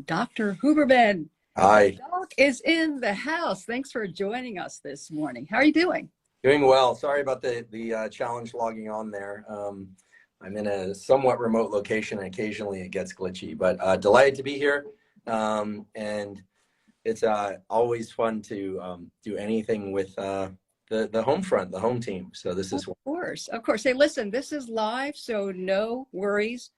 Dr. Huberman. Hi. Doc is in the house. Thanks for joining us this morning. How are you doing? Doing well. Sorry about the challenge logging on there. I'm in a somewhat remote location and occasionally it gets glitchy, but delighted to be here. And it's always fun to do anything with the home front, the home team. So this is... Of course. Hey, listen, this is live, so no worries.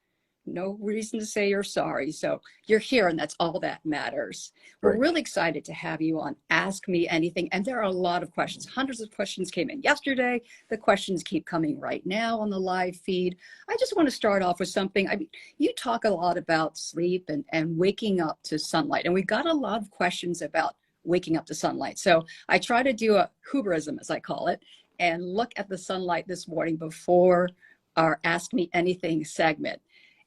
No reason to say you're sorry. So you're here and that's all that matters. We're really excited to have you on Ask Me Anything. And there are a lot of questions. Hundreds of questions came in yesterday. The questions keep coming right now on the live feed. I just want to start off with something. I mean, you talk a lot about sleep and waking up to sunlight. And we got a lot of questions about waking up to sunlight. So I try to do a Huberism, as I call it, and look at the sunlight this morning before our Ask Me Anything segment.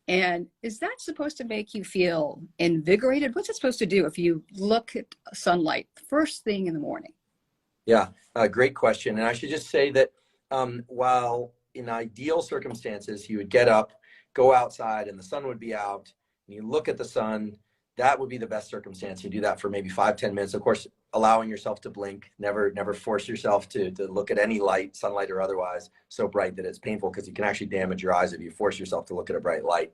And is that supposed to make you feel invigorated? What's it supposed to do if you look at sunlight first thing in the morning? Yeah, great question. And I should just say that while in ideal circumstances, you would get up, go outside and the sun would be out, and you look at the sun, that would be the best circumstance. You do that for maybe 5-10 minutes. Of course, allowing yourself to blink, never force yourself to look at any light, sunlight or otherwise, so bright that it's painful, because you can actually damage your eyes if you force yourself to look at a bright light.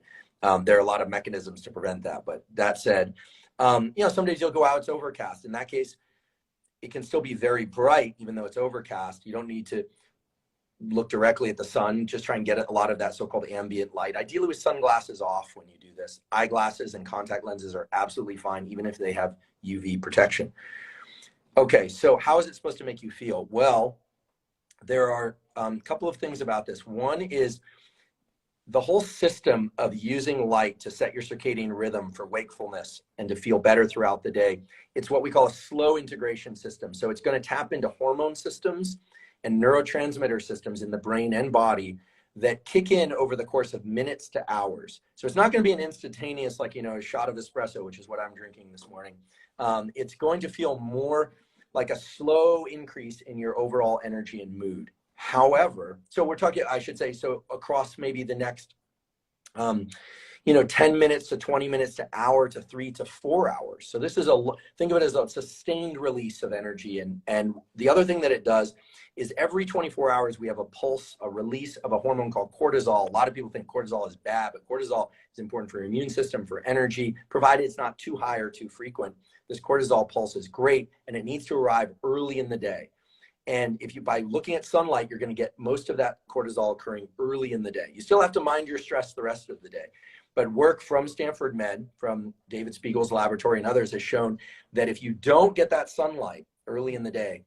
There are a lot of mechanisms to prevent that. But that said, some days you'll go out, it's overcast. In that case, it can still be very bright, even though it's overcast. You don't need to look directly at the sun. Just try and get a lot of that so-called ambient light. Ideally with sunglasses off when you do this. Eyeglasses and contact lenses are absolutely fine, even if they have UV protection. Okay, so how is it supposed to make you feel? Well, there are a couple of things about this. One is the whole system of using light to set your circadian rhythm for wakefulness and to feel better throughout the day. It's what we call a slow integration system. So it's going to tap into hormone systems and neurotransmitter systems in the brain and body that kick in over the course of minutes to hours. So it's not going to be an instantaneous, like, a shot of espresso, which is what I'm drinking this morning. It's going to feel more like a slow increase in your overall energy and mood. However, so we're talking, I should say, so across maybe the next, 10 minutes to 20 minutes to hour to 3 to 4 hours. So this is think of it as a sustained release of energy. And the other thing that it does is every 24 hours, we have a pulse, a release of a hormone called cortisol. A lot of people think cortisol is bad, but cortisol is important for your immune system, for energy, provided it's not too high or too frequent. This cortisol pulse is great, and it needs to arrive early in the day. And by looking at sunlight, you're going to get most of that cortisol occurring early in the day. You still have to mind your stress the rest of the day. But work from Stanford Med, from David Spiegel's laboratory and others, has shown that if you don't get that sunlight early in the day,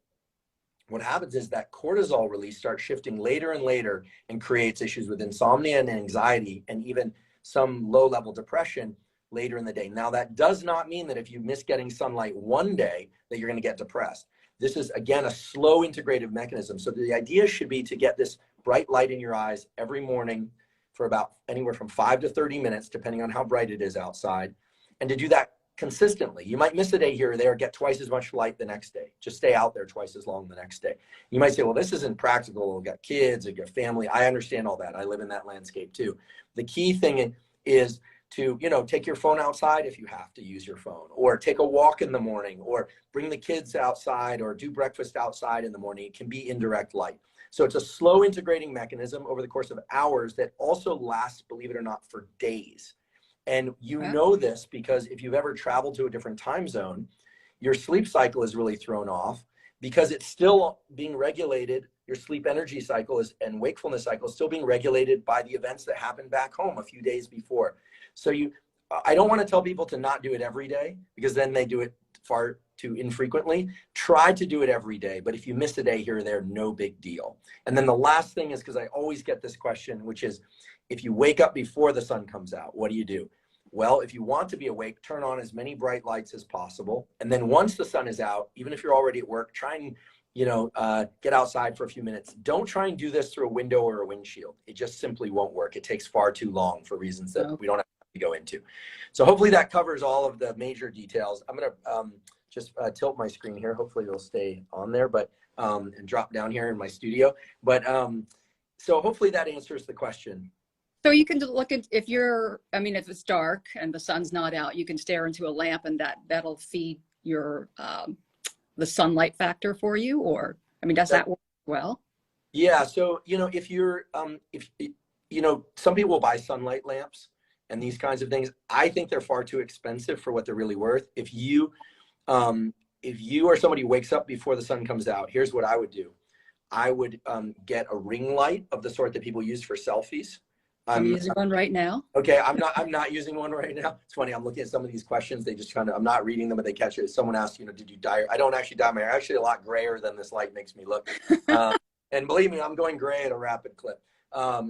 what happens is that cortisol release starts shifting later and later and creates issues with insomnia and anxiety and even some low-level depression later in the day. Now, that does not mean that if you miss getting sunlight one day that you're going to get depressed. This is, again, a slow integrative mechanism. So the idea should be to get this bright light in your eyes every morning for about anywhere from 5 to 30 minutes, depending on how bright it is outside, and to do that consistently. You might miss a day here or there, get twice as much light the next day. Just stay out there twice as long the next day. You might say, well, this isn't practical. I've got kids, I've got family. I understand all that. I live in that landscape too. The key thing is to, take your phone outside if you have to use your phone, or take a walk in the morning, or bring the kids outside, or do breakfast outside in the morning. It can be indirect light. So it's a slow integrating mechanism over the course of hours that also lasts, believe it or not, for days. And know this because if you've ever traveled to a different time zone, your sleep cycle is really thrown off because it's still being regulated. Your sleep energy cycle and wakefulness cycle is still being regulated by the events that happened back home a few days before. So I don't want to tell people to not do it every day, because then they do it far too infrequently. Try to do it every day, but if you miss a day here or there, no big deal. And then the last thing is, because I always get this question, which is, if you wake up before the sun comes out, what do you do? Well, if you want to be awake, turn on as many bright lights as possible. And then once the sun is out, even if you're already at work, try and get outside for a few minutes. Don't try and do this through a window or a windshield. It just simply won't work. It takes far too long for reasons that we don't have to go into. So hopefully that covers all of the major details. I'm going to just tilt my screen here. Hopefully it'll stay on there, but and drop down here in my studio. But so hopefully that answers the question. So you can look at, if it's dark and the sun's not out, you can stare into a lamp and that'll feed your, the sunlight factor for you, or, does that work well? Yeah. So, if you're, some people will buy sunlight lamps and these kinds of things. I think they're far too expensive for what they're really worth. If you are somebody who wakes up before the sun comes out, here's what I would do. I would get a ring light of the sort that people use for selfies. I'm using one right now. Okay, I'm not using one right now. It's funny, I'm looking at some of these questions. They just I'm not reading them, but they catch it. Someone asked, did you dye? I don't actually dye my hair. Actually, a lot grayer than this light makes me look. And believe me, I'm going gray at a rapid clip.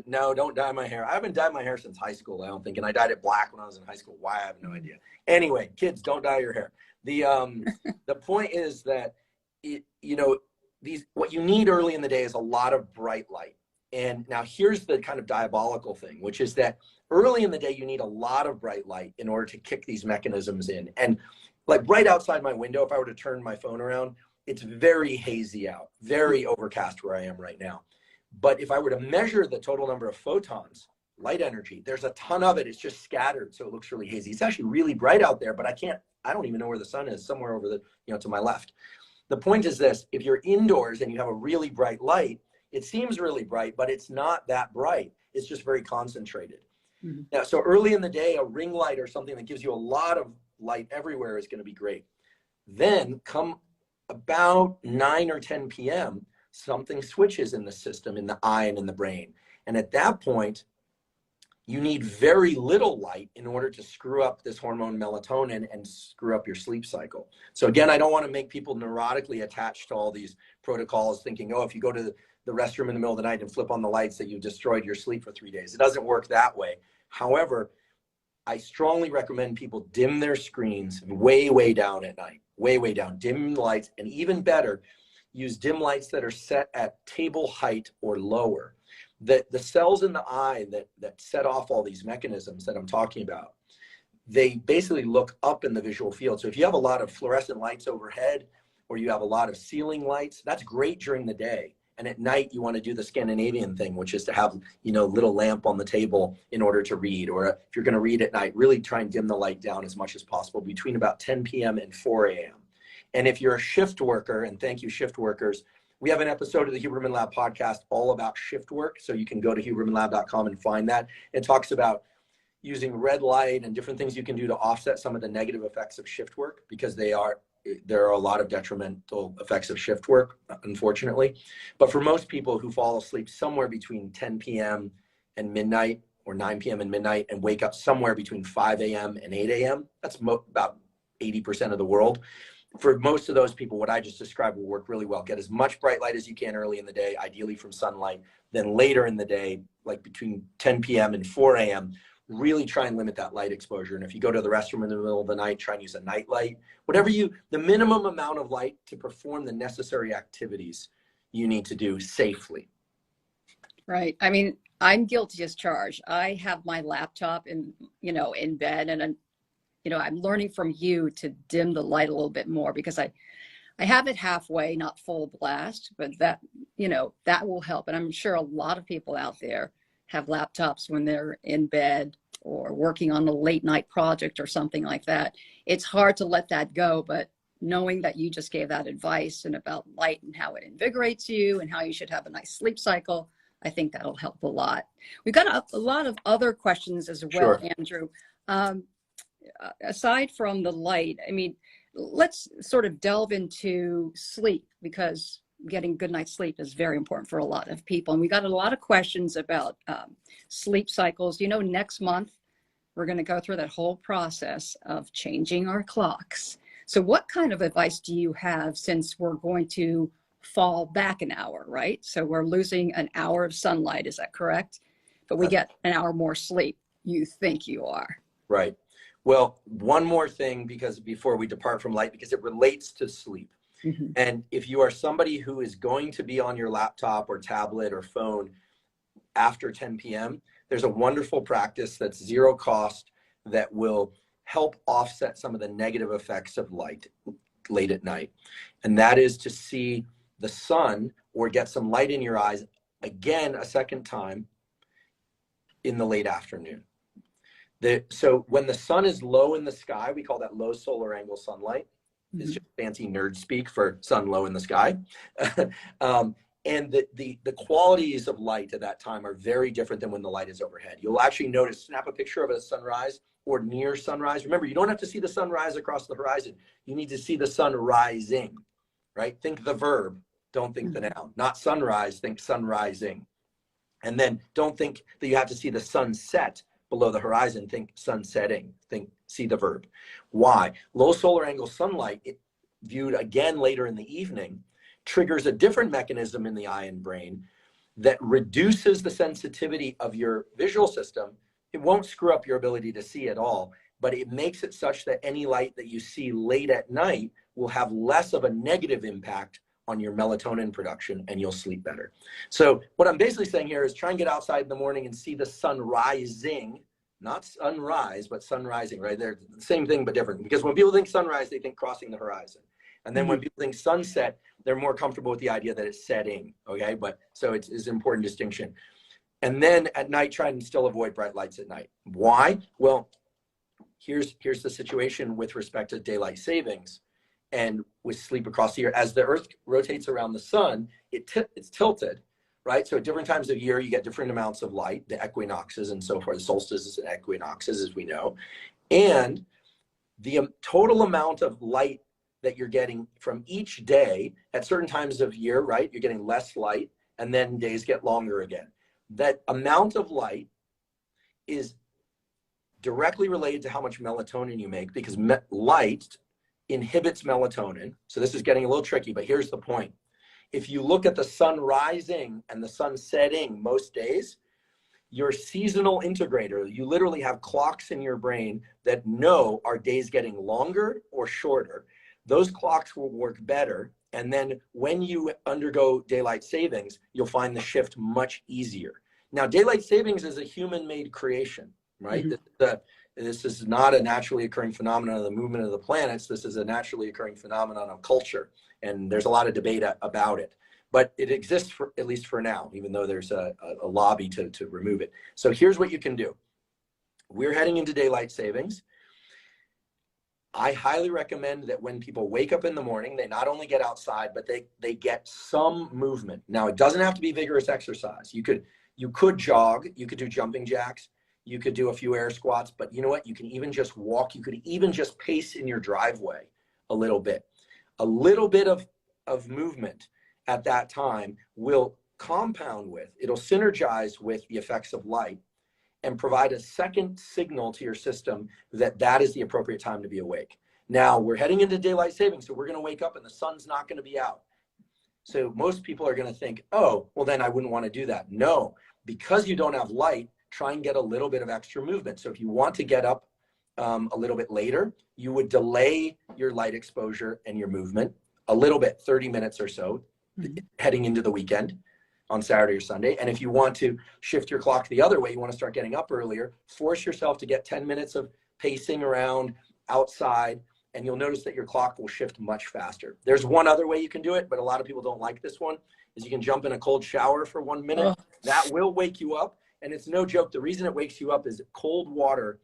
No, don't dye my hair. I haven't dyed my hair since high school, I don't think. And I dyed it black when I was in high school. Why? I have no idea. Anyway, kids, don't dye your hair. The point is that, what you need early in the day is a lot of bright light. And now here's the kind of diabolical thing, which is that early in the day, you need a lot of bright light in order to kick these mechanisms in. And like right outside my window, if I were to turn my phone around, it's very hazy out, very overcast where I am right now. But if I were to measure the total number of photons, light energy, there's a ton of it. It's just scattered, so it looks really hazy. It's actually really bright out there, but I don't even know where the sun is, somewhere over to my left. The point is this: if you're indoors and you have a really bright light, it seems really bright, but it's not that bright. It's just very concentrated. Mm-hmm. Now, so early in the day, a ring light or something that gives you a lot of light everywhere is going to be great. Then come about 9 or 10 p.m., something switches in the system, in the eye and in the brain. And at that point, you need very little light in order to screw up this hormone melatonin and screw up your sleep cycle. So again, I don't want to make people neurotically attached to all these protocols thinking, if you go to the restroom in the middle of the night and flip on the lights that you've destroyed your sleep for 3 days. It doesn't work that way. However, I strongly recommend people dim their screens way, way down at night, way, way down, dim lights, and even better, use dim lights that are set at table height or lower. The cells in the eye that set off all these mechanisms that I'm talking about, they basically look up in the visual field. So if you have a lot of fluorescent lights overhead, or you have a lot of ceiling lights, that's great during the day. And at night, you want to do the Scandinavian thing, which is to have, little lamp on the table in order to read. Or if you're going to read at night, really try and dim the light down as much as possible between about 10 p.m. and 4 a.m. And if you're a shift worker, and thank you, shift workers, we have an episode of the Huberman Lab podcast all about shift work. So you can go to hubermanlab.com and find that. It talks about using red light and different things you can do to offset some of the negative effects of shift work, because there are a lot of detrimental effects of shift work, unfortunately. But for most people who fall asleep somewhere between 10 p.m. and midnight, or 9 p.m. and midnight, and wake up somewhere between 5 a.m. and 8 a.m., that's about 80% of the world. For most of those people, what I just described will work really well. Get as much bright light as you can early in the day, ideally from sunlight. Then later in the day, like between 10 p.m. and 4 a.m., really try and limit that light exposure. And if you go to the restroom in the middle of the night, try and use a night light. The minimum amount of light to perform the necessary activities you need to do safely. Right. I'm guilty as charged. I have my laptop in bed, and I'm learning from you to dim the light a little bit more, because I have it halfway, not full blast, but that will help. And I'm sure a lot of people out there have laptops when they're in bed or working on a late night project or something like that. It's hard to let that go, but knowing that you just gave that advice and about light and how it invigorates you and how you should have a nice sleep cycle, I think that'll help a lot. We've got a lot of other questions as well, sure, Andrew. Aside from the light, let's sort of delve into sleep, because getting good night's sleep is very important for a lot of people. And we got a lot of questions about sleep cycles. Next month, we're going to go through that whole process of changing our clocks. So what kind of advice do you have, since we're going to fall back an hour, right? So we're losing an hour of sunlight, is that correct? But we get an hour more sleep. You think you are. Right. Well, one more thing, because before we depart from light, because it relates to sleep. Mm-hmm. And if you are somebody who is going to be on your laptop or tablet or phone after 10 p.m., there's a wonderful practice that's zero cost that will help offset some of the negative effects of light late at night. And that is to see the sun or get some light in your eyes again a second time in the late afternoon. So when the sun is low in the sky, we call that low solar angle sunlight. It's just fancy nerd speak for sun low in the sky. And the qualities of light at that time are very different than when the light is overhead. You'll actually notice, snap a picture of a sunrise or near sunrise. Remember, you don't have to see the sun rise across the horizon. You need to see the sun rising, right? Think the verb, don't think the noun. Not sunrise, think sun rising. And then don't think that you have to see the sunset below the horizon, think sun setting, see the verb. Why? Low solar angle sunlight, viewed again later in the evening, triggers a different mechanism in the eye and brain that reduces the sensitivity of your visual system. It won't screw up your ability to see at all, but it makes it such that any light that you see late at night will have less of a negative impact on your melatonin production, and you'll sleep better. So what I'm basically saying here is try and get outside in the morning and see the sun rising, not sunrise, but sun rising, right? They're the same thing, but different. Because when people think sunrise, they think crossing the horizon. And then when people think sunset, they're more comfortable with the idea that it's setting, okay? But so it's an important distinction. And then at night, try and still avoid bright lights at night. Why? Well, here's the situation with respect to daylight savings and with sleep across the year. As the Earth rotates around the sun, it's tilted, right? So at different times of year, you get different amounts of light, the equinoxes and so forth, the solstices and equinoxes, as we know. And the total amount of light that you're getting from each day at certain times of year, right? You're getting less light, and then days get longer again. That amount of light is directly related to how much melatonin you make, because light inhibits melatonin. So this is getting a little tricky, but here's the point. If you look at the sun rising and the sun setting most days, your seasonal integrator, you literally have clocks in your brain that know are days getting longer or shorter. Those clocks will work better. And then when you undergo daylight savings, you'll find the shift much easier. Now, daylight savings is a human-made creation, right? This is not a naturally occurring phenomenon of the movement of the planets. This is a naturally occurring phenomenon of culture. And there's a lot of debate about it. But it exists, for at least for now, even though there's a lobby to remove it. So here's what you can do. We're heading into daylight savings. I highly recommend that when people wake up in the morning, they not only get outside, but they get some movement. Now, it doesn't have to be vigorous exercise. You could jog, you could do jumping jacks, you could do a few air squats, but you know what? You can even just walk. You could even just pace in your driveway a little bit. A little bit of movement at that time will compound with, it'll synergize with the effects of light and provide a second signal to your system that is the appropriate time to be awake. Now, we're heading into daylight savings, so we're going to wake up and the sun's not going to be out. So most people are going to think, oh, well, then I wouldn't want to do that. No, because you don't have light, try and get a little bit of extra movement. So if you want to get up a little bit later, you would delay your light exposure and your movement a little bit, 30 minutes or so, heading into the weekend on Saturday or Sunday. And if you want to shift your clock the other way, you want to start getting up earlier, force yourself to get 10 minutes of pacing around outside, and you'll notice that your clock will shift much faster. There's one other way you can do it, but a lot of people don't like this one, is you can jump in a cold shower for 1 minute. That will wake you up. And it's no joke. The reason it wakes you up is cold water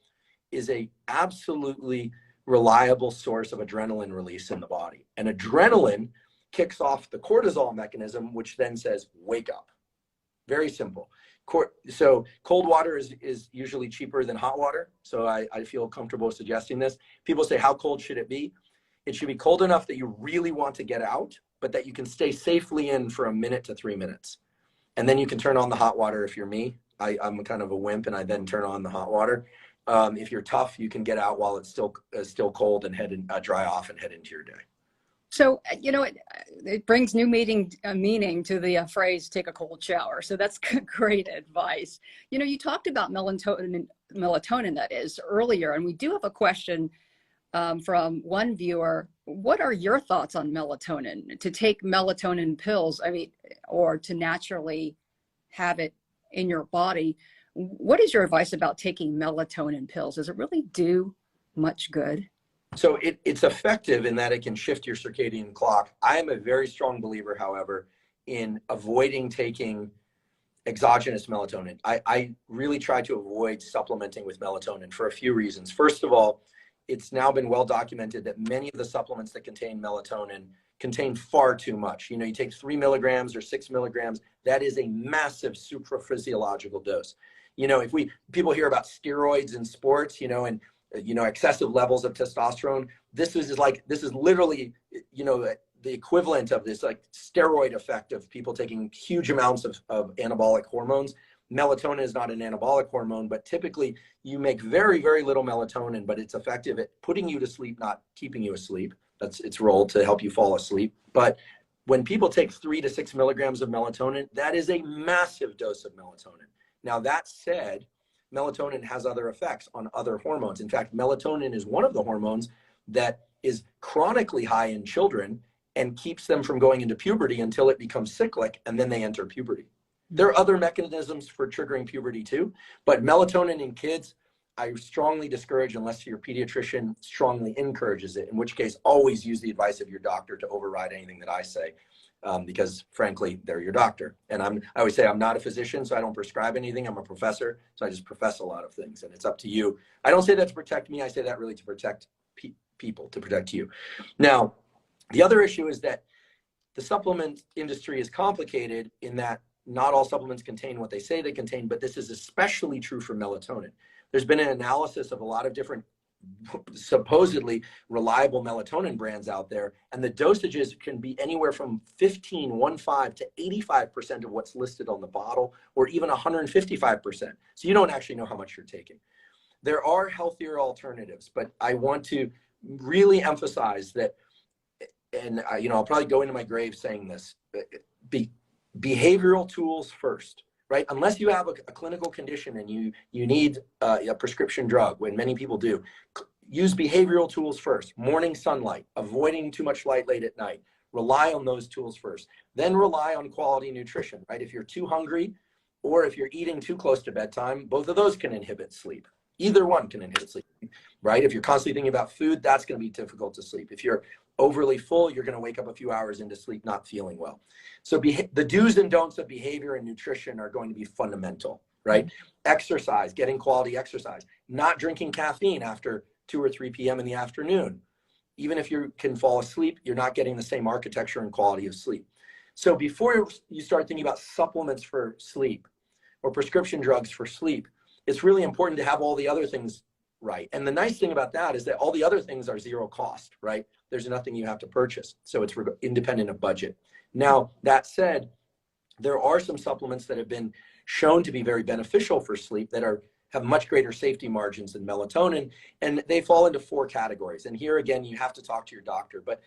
is a absolutely reliable source of adrenaline release in the body. And adrenaline kicks off the cortisol mechanism, which then says, wake up. Very simple. So cold water is usually cheaper than hot water. So I feel comfortable suggesting this. People say, how cold should it be? It should be cold enough that you really want to get out, but that you can stay safely in for 1 minute to 3 minutes. And then you can turn on the hot water if you're me. I'm kind of a wimp, and I then turn on the hot water. If you're tough, you can get out while it's still cold and dry off and head into your day. So, it brings new meaning to the phrase, take a cold shower. So that's great advice. You talked about melatonin that is earlier, and we do have a question from one viewer. What are your thoughts on melatonin? To take melatonin pills, or to naturally have it in your body. What is your advice about taking melatonin pills? Does it really do much good? So it's effective in that it can shift your circadian clock. I am a very strong believer, however, in avoiding taking exogenous melatonin. I really try to avoid supplementing with melatonin for a few reasons. First of all, it's now been well documented that many of the supplements that contain melatonin contain far too much. You take 3 milligrams or 6 milligrams, that is a massive supraphysiological dose. If people hear about steroids in sports, and excessive levels of testosterone, this is literally, the equivalent of this like steroid effect of people taking huge amounts of anabolic hormones. Melatonin is not an anabolic hormone, but typically you make very, very little melatonin, but it's effective at putting you to sleep, not keeping you asleep. That's its role, to help you fall asleep. But when people take 3 to 6 milligrams of melatonin, that is a massive dose of melatonin. Now, that said, melatonin has other effects on other hormones. In fact, melatonin is one of the hormones that is chronically high in children and keeps them from going into puberty until it becomes cyclic, and then they enter puberty. There are other mechanisms for triggering puberty too, but melatonin in kids, I strongly discourage unless your pediatrician strongly encourages it, in which case always use the advice of your doctor to override anything that I say, because frankly, they're your doctor. And I always say I'm not a physician, so I don't prescribe anything. I'm a professor, so I just profess a lot of things, and it's up to you. I don't say that to protect me. I say that really to protect people, to protect you. Now, the other issue is that the supplement industry is complicated in that not all supplements contain what they say they contain, but this is especially true for melatonin. There's been an analysis of a lot of different supposedly reliable melatonin brands out there, and the dosages can be anywhere from 15 to 85% of what's listed on the bottle, or even 155%. So you don't actually know how much you're taking. There are healthier alternatives, but I want to really emphasize that, and I'll probably go into my grave saying this, behavioral tools first, right? Unless you have a clinical condition and you need a prescription drug, when many people do, use behavioral tools first. Morning sunlight, avoiding too much light late at night. Rely on those tools first. Then rely on quality nutrition, right? If you're too hungry or if you're eating too close to bedtime, both of those can inhibit sleep. Either one can inhibit sleep, right? If you're constantly thinking about food, that's going to be difficult to sleep. If you're overly full, you're going to wake up a few hours into sleep not feeling well. So the do's and don'ts of behavior and nutrition are going to be fundamental, right? Exercise, getting quality exercise, not drinking caffeine after 2 or 3 p.m. in the afternoon. Even if you can fall asleep, you're not getting the same architecture and quality of sleep. So before you start thinking about supplements for sleep or prescription drugs for sleep, it's really important to have all the other things right. And the nice thing about that is that all the other things are zero cost, right? There's nothing you have to purchase. So it's independent of budget. Now, that said, there are some supplements that have been shown to be very beneficial for sleep that have much greater safety margins than melatonin, and they fall into 4 categories. And here again, you have to talk to your doctor, but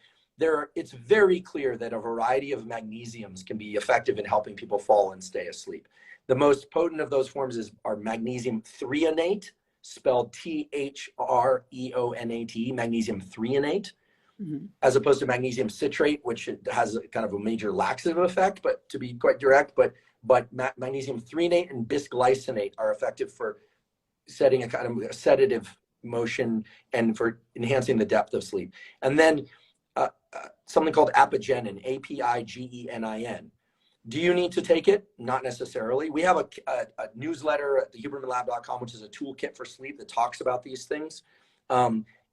it's very clear that a variety of magnesiums can be effective in helping people fall and stay asleep. The most potent of those forms are magnesium threonate, spelled Threonate, magnesium threonate, as opposed to magnesium citrate, which has kind of a major laxative effect, but to be quite direct, but magnesium threonate and bisglycinate are effective for setting a kind of a sedative motion and for enhancing the depth of sleep. And then something called apigenin, Apigenin. Do you need to take it? Not necessarily. We have a newsletter at the HubermanLab.com, which is a toolkit for sleep that talks about these things.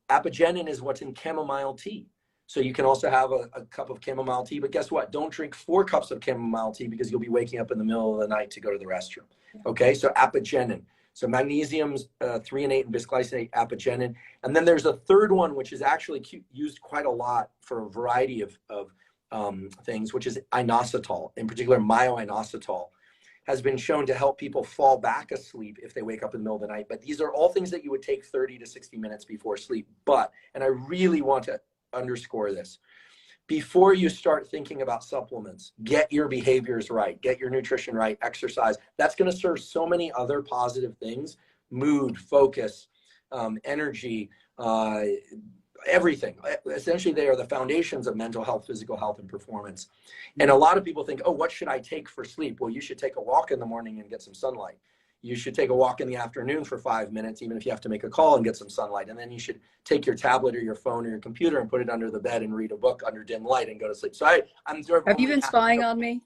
Apigenin is what's in chamomile tea. So you can also have a cup of chamomile tea, but guess what? Don't drink 4 cups of chamomile tea because you'll be waking up in the middle of the night to go to the restroom. Okay, so apigenin. So magnesium's threonate and bisglycinate, apigenin. And then there's a third one, which is actually used quite a lot for a variety of things, which is inositol. In particular, myo-inositol has been shown to help people fall back asleep if they wake up in the middle of the night. But these are all things that you would take 30 to 60 minutes before sleep. But, and I really want to underscore this, before you start thinking about supplements, get your behaviors right, get your nutrition right, exercise. That's going to serve so many other positive things: mood, focus, energy, everything. Essentially, they are the foundations of mental health, physical health, and performance. And a lot of people think, oh, what should I take for sleep? Well, you should take a walk in the morning and get some sunlight. you should take a walk in the afternoon for 5 minutes, even if you have to make a call and get some sunlight. And then you should take your tablet or your phone or your computer and put it under the bed and read a book under dim light and go to sleep. So I'm sort of. Have you been spying on me?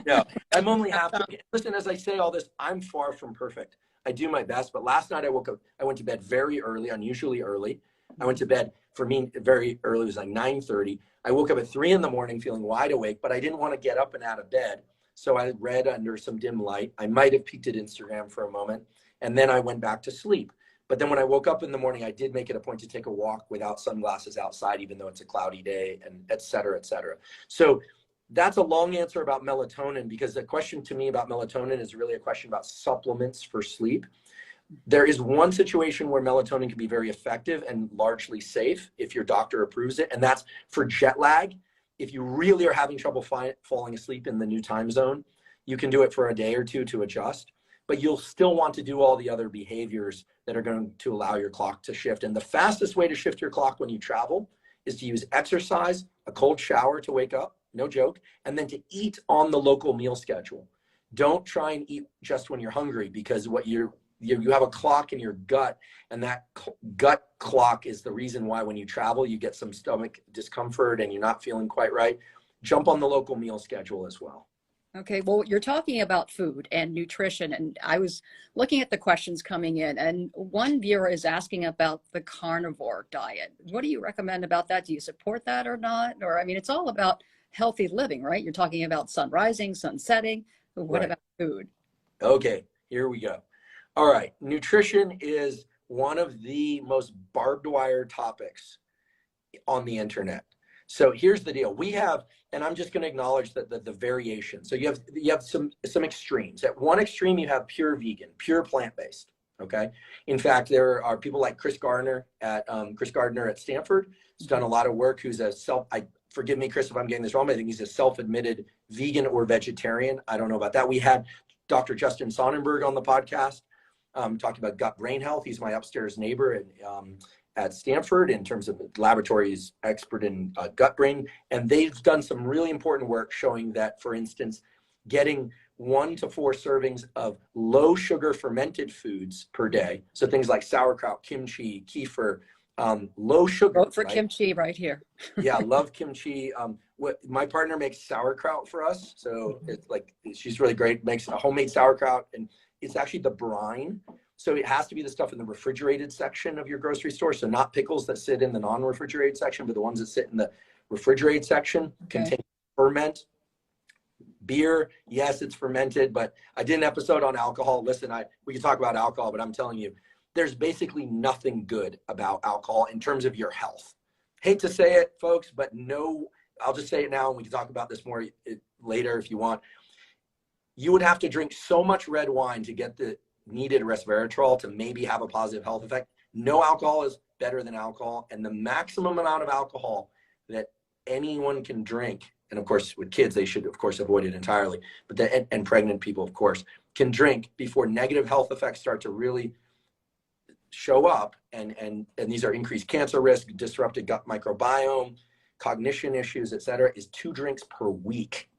No, I'm only half. Listen, as I say all this, I'm far from perfect. I do my best, but last night I woke up, I went to bed very early, unusually early. I went to bed, for me, very early. It was like 9:30. I woke up at 3 in the morning feeling wide awake, but I didn't want to get up and out of bed. So I read under some dim light. I might have peeked at Instagram for a moment, and then I went back to sleep. But then when I woke up in the morning, I did make it a point to take a walk without sunglasses outside, even though it's a cloudy day, and et cetera, et cetera. So that's a long answer about melatonin, because the question to me about melatonin is really a question about supplements for sleep. There is one situation where melatonin can be very effective and largely safe if your doctor approves it, and that's for jet lag. If you really are having trouble falling asleep in the new time zone, you can do it for a day or two to adjust, but you'll still want to do all the other behaviors that are going to allow your clock to shift. And the fastest way to shift your clock when you travel is to use exercise, a cold shower to wake up, no joke, and then to eat on the local meal schedule. Don't try and eat just when you're hungry, because what you have a clock in your gut, and that gut clock is the reason why when you travel, you get some stomach discomfort and you're not feeling quite right. Jump on the local meal schedule as well. Okay, well, you're talking about food and nutrition, and I was looking at the questions coming in, and one viewer is asking about the carnivore diet. What do you recommend about that? Do you support that or not? Or, I mean, it's all about healthy living, right? You're talking about sun rising, sun setting. What about food? Okay, here we go. All right, nutrition is one of the most barbed wire topics on the internet. So here's the deal. We have, and I'm just going to acknowledge that the variation. So you have some extremes. At one extreme, you have pure vegan, pure plant-based. Okay. In fact, there are people like Chris Gardner at Stanford, who's done a lot of work. Who's forgive me, Chris, if I'm getting this wrong, but I think he's a self-admitted vegan or vegetarian. I don't know about that. We had Dr. Justin Sonnenberg on the podcast, talking about gut-brain health. He's my upstairs neighbor at Stanford in terms of laboratories expert in gut-brain. And they've done some really important work showing that, for instance, getting 1 to 4 servings of low sugar fermented foods per day. So things like sauerkraut, kimchi, kefir, low sugar. Vote for kimchi right here. Yeah, love kimchi. My partner makes sauerkraut for us. So it's like, she's really great, makes a homemade sauerkraut, and it's actually the brine. So it has to be the stuff in the refrigerated section of your grocery store. So not pickles that sit in the non-refrigerated section, but the ones that sit in the refrigerated section contain ferment. Beer, yes, it's fermented, but I did an episode on alcohol. Listen, we can talk about alcohol, but I'm telling you, there's basically nothing good about alcohol in terms of your health. Hate to say it, folks, but no, I'll just say it now, and we can talk about this more later if you want. You would have to drink so much red wine to get the needed resveratrol to maybe have a positive health effect. No alcohol is better than alcohol, and the maximum amount of alcohol that anyone can drink, and of course with kids they should of course avoid it entirely, but and pregnant people of course can drink before negative health effects start to really show up, and these are increased cancer risk, disrupted gut microbiome, cognition issues, etc., is 2 drinks per week.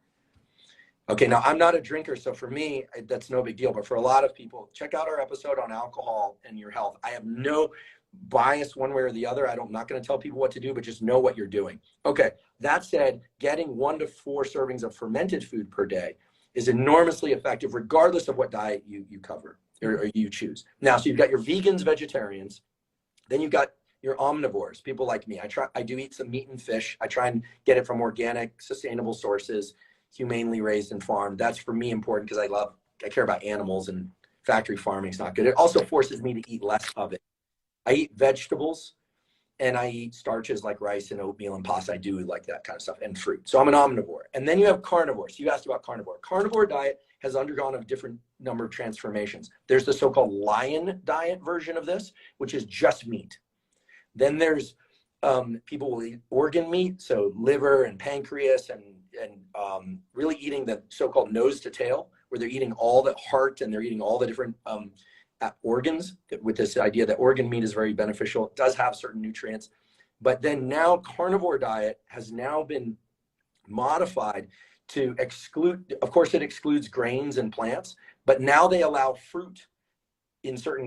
Okay, now I'm not a drinker, so for me, that's no big deal. But for a lot of people, check out our episode on alcohol and your health. I have no bias one way or the other. I'm not going to tell people what to do, but just know what you're doing. Okay, that said, getting 1 to 4 servings of fermented food per day is enormously effective, regardless of what diet you cover or you choose. Now, so you've got your vegans, vegetarians, then you've got your omnivores, people like me. I do eat some meat and fish. I try and get it from organic, sustainable sources, humanely raised and farmed. That's for me important because I care about animals, and factory farming is not good. It also forces me to eat less of it. I eat vegetables and I eat starches like rice and oatmeal and pasta. I do like that kind of stuff, and fruit. So I'm an omnivore. And then you have carnivores. You asked about carnivore. Carnivore diet has undergone a different number of transformations. There's the so-called lion diet version of this, which is just meat. Then there's people will eat organ meat, so liver and pancreas, and really eating the so-called nose to tail, where they're eating all the heart and they're eating all the different organs, with this idea that organ meat is very beneficial. It does have certain nutrients. But then now carnivore diet has now been modified to exclude, of course it excludes grains and plants, But now they allow fruit in certain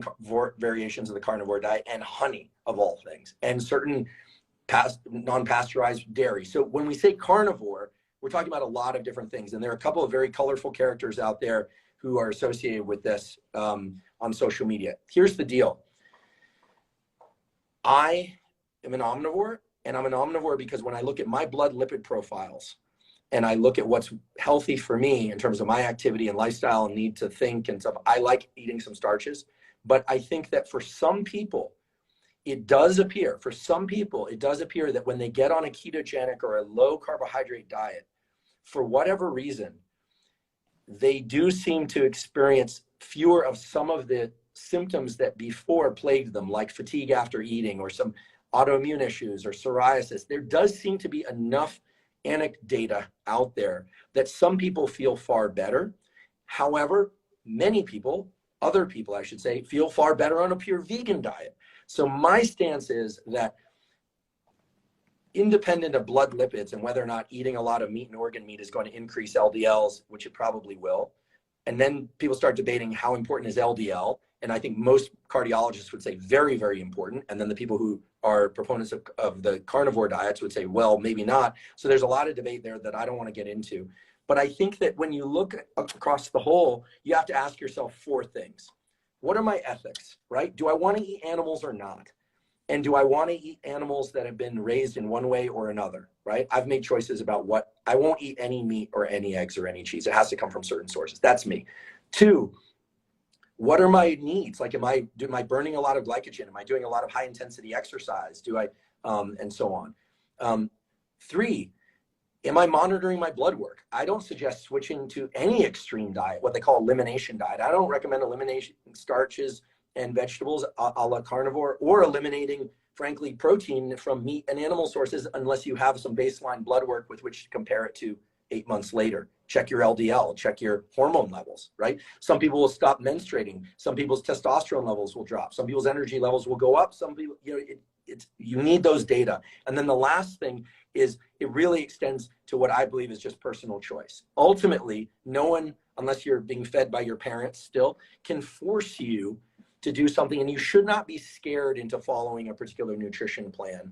variations of the carnivore diet, and honey of all things, and certain non-pasteurized dairy. So when we say carnivore, we're talking about a lot of different things. And there are a couple of very colorful characters out there who are associated with this on social media. Here's the deal. I am an omnivore, and I'm an omnivore because when I look at my blood lipid profiles and I look at what's healthy for me in terms of my activity and lifestyle and need to think and stuff, I like eating some starches. But I think that for some people, it does appear that when they get on a ketogenic or a low carbohydrate diet, for whatever reason, they do seem to experience fewer of some of the symptoms that before plagued them, like fatigue after eating or some autoimmune issues or psoriasis. There does seem to be enough anecdata out there that some people feel far better. However, many people, other people I should say, feel far better on a pure vegan diet. So my stance is that independent of blood lipids and whether or not eating a lot of meat and organ meat is going to increase LDLs, which it probably will, and then people start debating how important is LDL, and I think most cardiologists would say very, very important, and then the people who are proponents of the carnivore diets would say, well, maybe not. So there's a lot of debate there that I don't want to get into. But I think that when you look across the whole, you have to ask yourself 4 things. What are my ethics, right? Do I want to eat animals or not? And do I want to eat animals that have been raised in one way or another, right? I've made choices about what, I won't eat any meat or any eggs or any cheese. It has to come from certain sources. That's me. 2, what are my needs? Like, am I burning a lot of glycogen? Am I doing a lot of high intensity exercise? And so on. 3, am I monitoring my blood work? I don't suggest switching to any extreme diet, what they call elimination diet. I don't recommend eliminating starches and vegetables a la carnivore, or eliminating, frankly, protein from meat and animal sources unless you have some baseline blood work with which to compare it to 8 months later. Check your LDL, check your hormone levels, right? Some people will stop menstruating. Some people's testosterone levels will drop. Some people's energy levels will go up. Some people, you need those data. And then the last thing is it really extends to what I believe is just personal choice. Ultimately, no one, unless you're being fed by your parents still, can force you to do something, and you should not be scared into following a particular nutrition plan,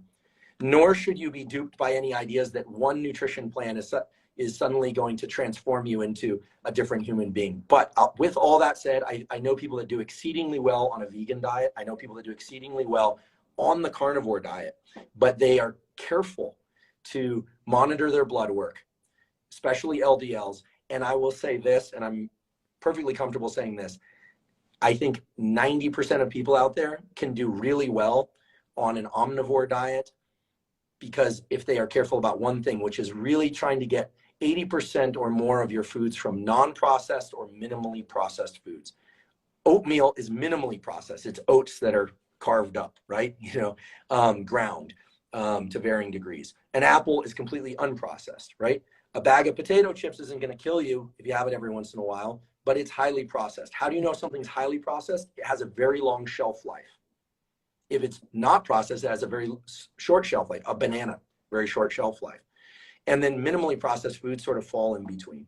nor should you be duped by any ideas that one nutrition plan is suddenly going to transform you into a different human being. But with all that said, I know people that do exceedingly well on a vegan diet. I know people that do exceedingly well on the carnivore diet, but they are careful to monitor their blood work, especially LDLs. And I will say this, and I'm perfectly comfortable saying this, I think 90% of people out there can do really well on an omnivore diet, because if they are careful about one thing, which is really trying to get 80% or more of your foods from non-processed or minimally processed foods. Oatmeal is minimally processed. It's oats that are carved up, right? Ground to varying degrees. An apple is completely unprocessed, right? A bag of potato chips isn't going to kill you if you have it every once in a while, but it's highly processed. How do you know something's highly processed? It has a very long shelf life. If it's not processed, it has a very short shelf life. A banana, very short shelf life. And then minimally processed foods sort of fall in between.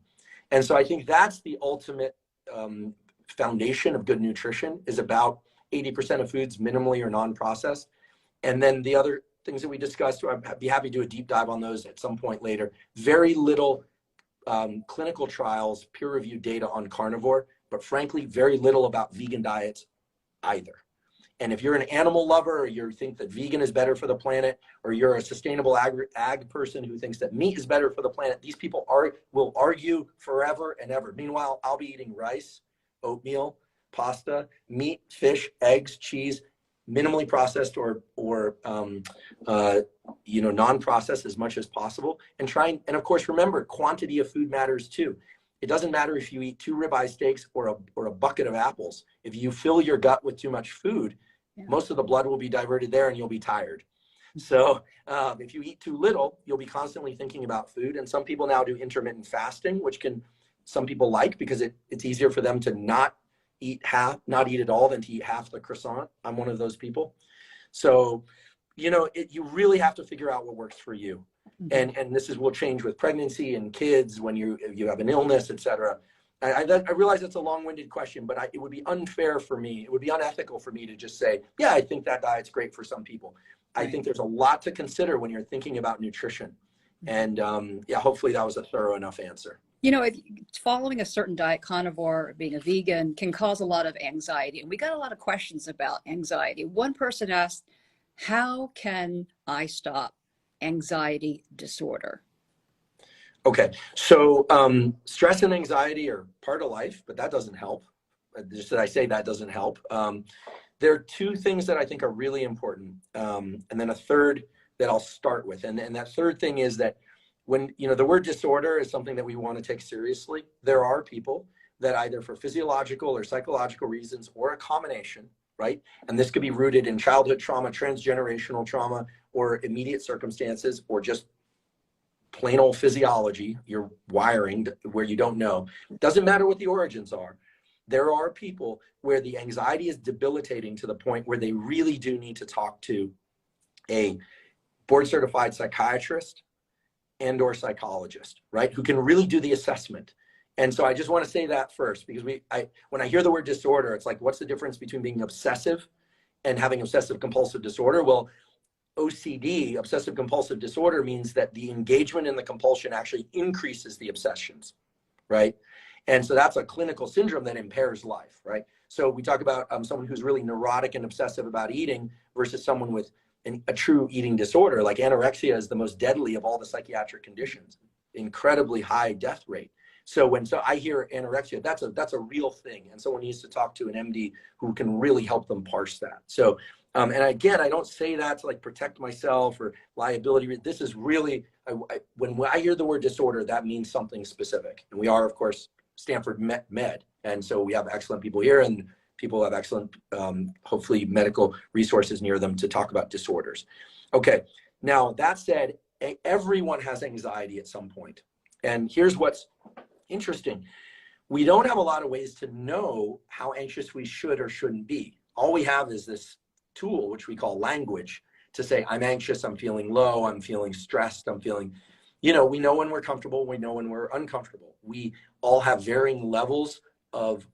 And so I think that's the ultimate foundation of good nutrition, is about 80% of foods minimally or non-processed. And then the other things that we discussed, I'd be happy to do a deep dive on those at some point later. Very little clinical trials, peer-reviewed data on carnivore, but frankly, very little about vegan diets either. And if you're an animal lover, or you think that vegan is better for the planet, or you're a sustainable ag person who thinks that meat is better for the planet, these people will argue forever and ever. Meanwhile, I'll be eating rice, oatmeal, pasta, meat, fish, eggs, cheese, minimally processed or non-processed as much as possible, and of course, remember, quantity of food matters too. It doesn't matter if you eat 2 ribeye steaks or a bucket of apples. If you fill your gut with too much food, most of the blood will be diverted there and you'll be tired. So if you eat too little, you'll be constantly thinking about food. And some people now do intermittent fasting, which some people like, because it's easier for them to not eat at all than to eat half the croissant. I'm one of those people. So, you really have to figure out what works for you. And this will change with pregnancy and kids, when you have an illness, etc. I realize it's a long-winded question, but it would be unfair for me. It would be unethical for me to just say, yeah, I think that diet's great for some people. Right. I think there's a lot to consider when you're thinking about nutrition. And yeah, hopefully that was a thorough enough answer. You know, following a certain diet, carnivore, being a vegan, can cause a lot of anxiety. And we got a lot of questions about anxiety. One person asked, how can I stop anxiety disorder? Okay, so stress and anxiety are part of life, but that doesn't help. Just that I say that doesn't help. There are two things that I think are really important, and then a third that I'll start with. And that third thing is that when, you know, the word disorder is something that we want to take seriously. There are people that either for physiological or psychological reasons or a combination, right? And this could be rooted in childhood trauma, transgenerational trauma, or immediate circumstances, or just plain old physiology, your wiring where you don't know. Doesn't matter what the origins are. There are people where the anxiety is debilitating to the point where they really do need to talk to a board certified psychiatrist and or psychologist, right? Who can really do the assessment. And so I just want to say that first, because when I hear the word disorder, it's like, what's the difference between being obsessive and having obsessive compulsive disorder? Well, OCD, obsessive compulsive disorder, means that the engagement in the compulsion actually increases the obsessions, right? And so that's a clinical syndrome that impairs life, right? So we talk about someone who's really neurotic and obsessive about eating versus someone with a true eating disorder. Like anorexia is the most deadly of all the psychiatric conditions, incredibly high death rate. So I hear anorexia, that's a real thing, and someone needs to talk to an MD who can really help them parse that. So, and again, I don't say that to like protect myself or liability. This is really, when I hear the word disorder, that means something specific. And we are, of course, Stanford Med. And so we have excellent people here, and people have excellent, hopefully, medical resources near them to talk about disorders. Okay, now that said, everyone has anxiety at some point. And here's what's interesting. We don't have a lot of ways to know how anxious we should or shouldn't be. All we have is this tool, which we call language, to say, I'm anxious, I'm feeling low, I'm feeling stressed, I'm feeling, you know, we know when we're comfortable, we know when we're uncomfortable. We all have varying levels of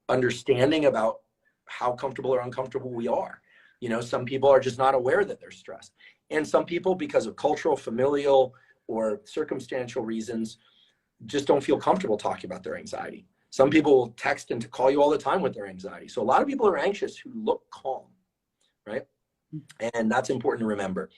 understanding about how comfortable or uncomfortable we are. You know, some people are just not aware that they're stressed. And some people, because of cultural, familial, or circumstantial reasons, just don't feel comfortable talking about their anxiety. Some people will text and call you all the time with their anxiety. So a lot of people are anxious who look calm, right? And that's important to remember.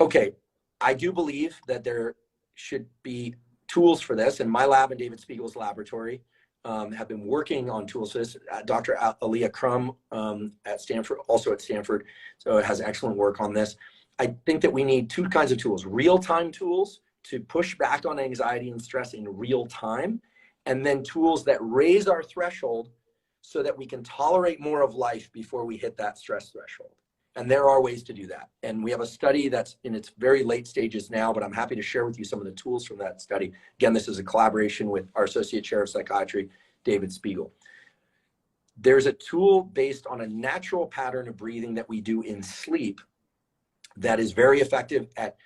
Okay, I do believe that there should be tools for this, and my lab and David Spiegel's laboratory have been working on tools for this. Dr. Aliyah Crum at Stanford, also at Stanford, so it has excellent work on this. I think that we need two kinds of tools: real-time tools to push back on anxiety and stress in real time, and then tools that raise our threshold so that we can tolerate more of life before we hit that stress threshold. And there are ways to do that. And we have a study that's in its very late stages now, but I'm happy to share with you some of the tools from that study. Again, this is a collaboration with our Associate Chair of Psychiatry, David Spiegel. There's a tool based on a natural pattern of breathing that we do in sleep that is very effective at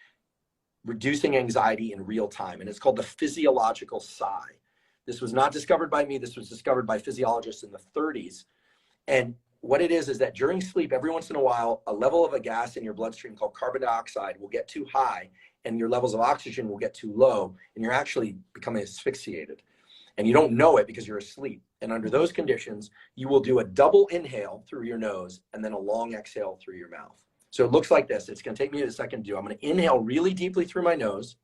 reducing anxiety in real time. And it's called the physiological sigh. This was not discovered by me. This was discovered by physiologists in the 30s. And what it is that during sleep, every once in a while, a level of a gas in your bloodstream called carbon dioxide will get too high, and your levels of oxygen will get too low, and you're actually becoming asphyxiated. And you don't know it because you're asleep. And under those conditions, you will do a double inhale through your nose and then a long exhale through your mouth. So it looks like this. It's going to take me a second to do. I'm going to inhale really deeply through my nose.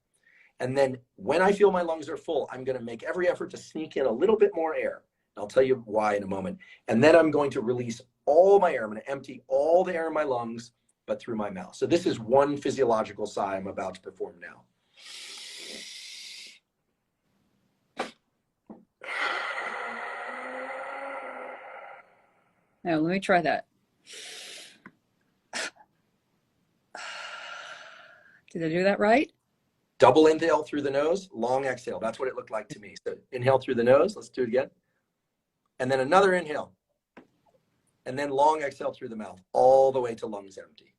And then when I feel my lungs are full, I'm going to make every effort to sneak in a little bit more air. I'll tell you why in a moment. And then I'm going to release all my air. I'm going to empty all the air in my lungs, but through my mouth. So this is one physiological sigh I'm about to perform now. Now, let me try that. Did I do that right? Double inhale through the nose, long exhale. That's what it looked like to me. So inhale through the nose. Let's do it again. And then another inhale. And then long exhale through the mouth, all the way to lungs empty.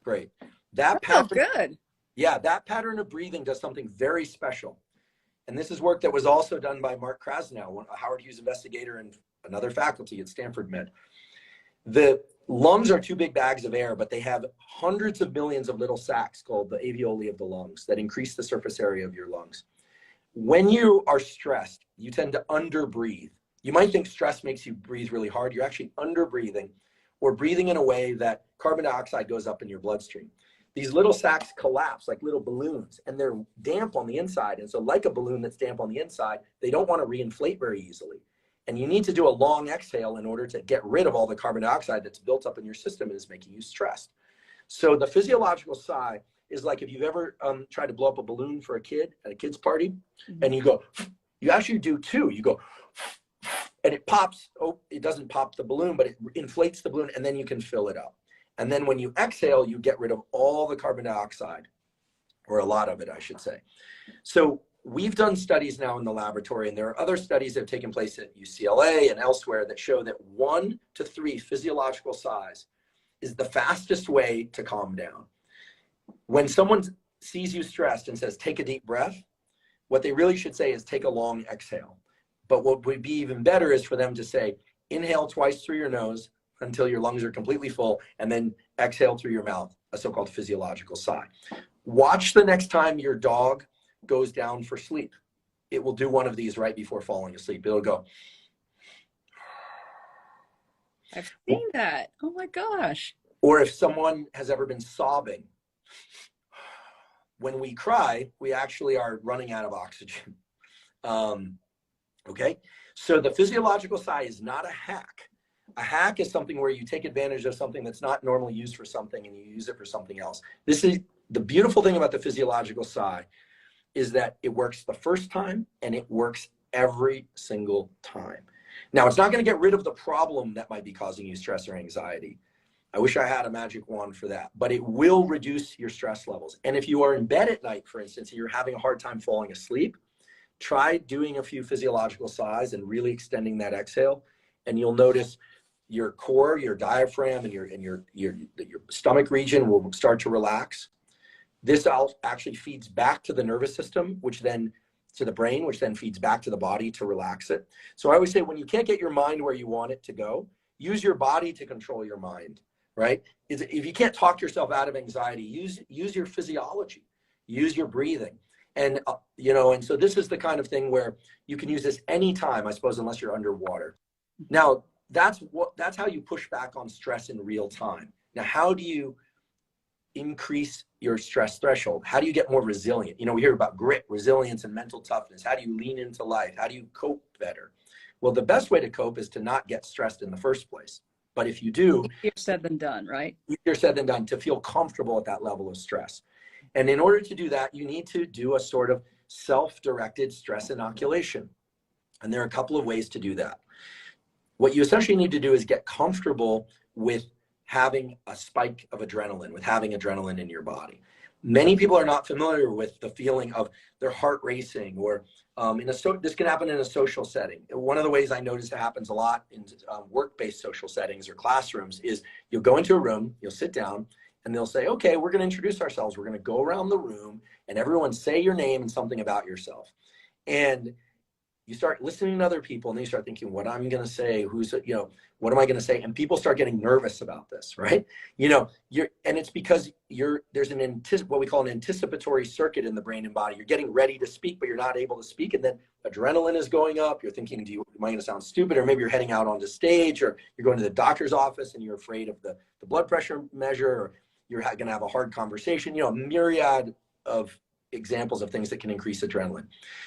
Great. That felt good. Yeah, that pattern of breathing does something very special. and this is work that was also done by Mark Krasnow, a Howard Hughes investigator and another faculty at Stanford Med. The lungs are two big bags of air, but they have hundreds of millions of little sacs called the alveoli of the lungs that increase the surface area of your lungs. When you are stressed, you tend to underbreathe. You might think stress makes you breathe really hard. You're actually underbreathing or breathing in a way that carbon dioxide goes up in your bloodstream. These little sacs collapse like little balloons, and they're damp on the inside. And so like a balloon that's damp on the inside, they don't want to reinflate very easily. And you need to do a long exhale in order to get rid of all the carbon dioxide that's built up in your system and is making you stressed. So the physiological sigh is like if you've ever tried to blow up a balloon for a kid at a kid's party, and you go, you actually do two. You go, and it pops. Oh, it doesn't pop the balloon, but it inflates the balloon, and then you can fill it up. And then when you exhale, you get rid of all the carbon dioxide, or a lot of it, I should say. So we've done studies now in the laboratory, and there are other studies that have taken place at UCLA and elsewhere that show that 1 to 3 physiological sighs is the fastest way to calm down. When someone sees you stressed and says, take a deep breath, what they really should say is take a long exhale. But what would be even better is for them to say, inhale twice through your nose until your lungs are completely full, and then exhale through your mouth, a so-called physiological sigh. Watch the next time your dog goes down for sleep. It will do one of these right before falling asleep. It'll go. I've seen that. Oh my gosh. Or if someone has ever been sobbing, when we cry, we actually are running out of oxygen. Okay, so the physiological sigh is not a hack. A hack is something where you take advantage of something that's not normally used for something and you use it for something else. This is the beautiful thing about the physiological sigh, is that it works the first time and it works every single time. Now, it's not going to get rid of the problem that might be causing you stress or anxiety. I wish I had a magic wand for that, but it will reduce your stress levels. And if you are in bed at night, for instance, and you're having a hard time falling asleep, try doing a few physiological sighs and really extending that exhale, and you'll notice your core, your diaphragm, and your stomach region will start to relax. This actually feeds back to the nervous system, which then to the brain, which then feeds back to the body to relax it. So I always say, when you can't get your mind where you want it to go, use your body to control your mind, right? If you can't talk yourself out of anxiety, use your physiology, use your breathing. And, and so this is the kind of thing where you can use this anytime, I suppose, unless you're underwater. Now, that's how you push back on stress in real time. Now, how do you increase your stress threshold? How do you get more resilient? We hear about grit, resilience, and mental toughness. How do you lean into life? How do you cope better? Well, the best way to cope is to not get stressed in the first place. But if you do, easier said than done, right? Easier said than done, to feel comfortable at that level of stress. And in order to do that, you need to do a sort of self-directed stress inoculation. And there are a couple of ways to do that. What you essentially need to do is get comfortable with having a spike of adrenaline, with having adrenaline in your body. Many people are not familiar with the feeling of their heart racing, or this can happen in a social setting. One of the ways I notice it happens a lot in work-based social settings or classrooms is you'll go into a room, you'll sit down, and they'll say, okay, we're going to introduce ourselves. We're going to go around the room and everyone say your name and something about yourself. And you start listening to other people, and then you start thinking, what I'm going to say, what am I going to say? And people start getting nervous about this, right? And it's because there's what we call an anticipatory circuit in the brain and body. You're getting ready to speak, but you're not able to speak. And then adrenaline is going up. You're thinking, am I going to sound stupid? Or maybe you're heading out onto stage, or you're going to the doctor's office and you're afraid of the blood pressure measure, or you're going to have a hard conversation, a myriad of examples of things that can increase adrenaline.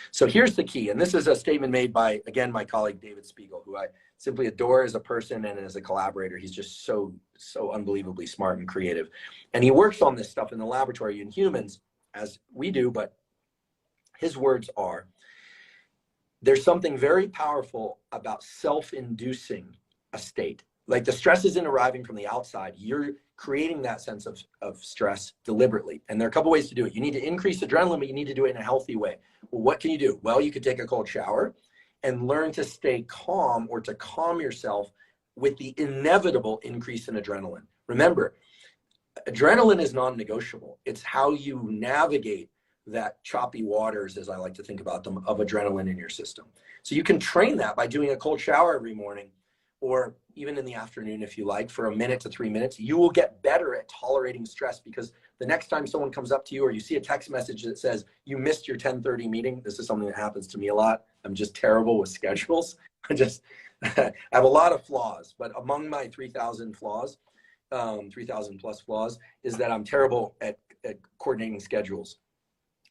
So here's the key. And this is a statement made by, again, my colleague, David Spiegel, who I simply adore as a person and as a collaborator. He's just so unbelievably smart and creative. And he works on this stuff in the laboratory in humans, as we do, but his words are, there's something very powerful about self-inducing a state. Like, the stress isn't arriving from the outside. You're creating that sense of stress deliberately. And there are a couple ways to do it. You need to increase adrenaline, but you need to do it in a healthy way. Well, what can you do? Well, you could take a cold shower and learn to stay calm, or to calm yourself with the inevitable increase in adrenaline. Remember, adrenaline is non-negotiable. It's how you navigate that choppy waters, as I like to think about them, of adrenaline in your system. So you can train that by doing a cold shower every morning, or even in the afternoon, if you like, for 1 minute to 3 minutes. You will get better at tolerating stress, because the next time someone comes up to you, or you see a text message that says you missed your 10:30 meeting, this is something that happens to me a lot. I'm just terrible with schedules. I have a lot of flaws, but among my 3,000 flaws, 3,000 plus flaws, is that I'm terrible at coordinating schedules.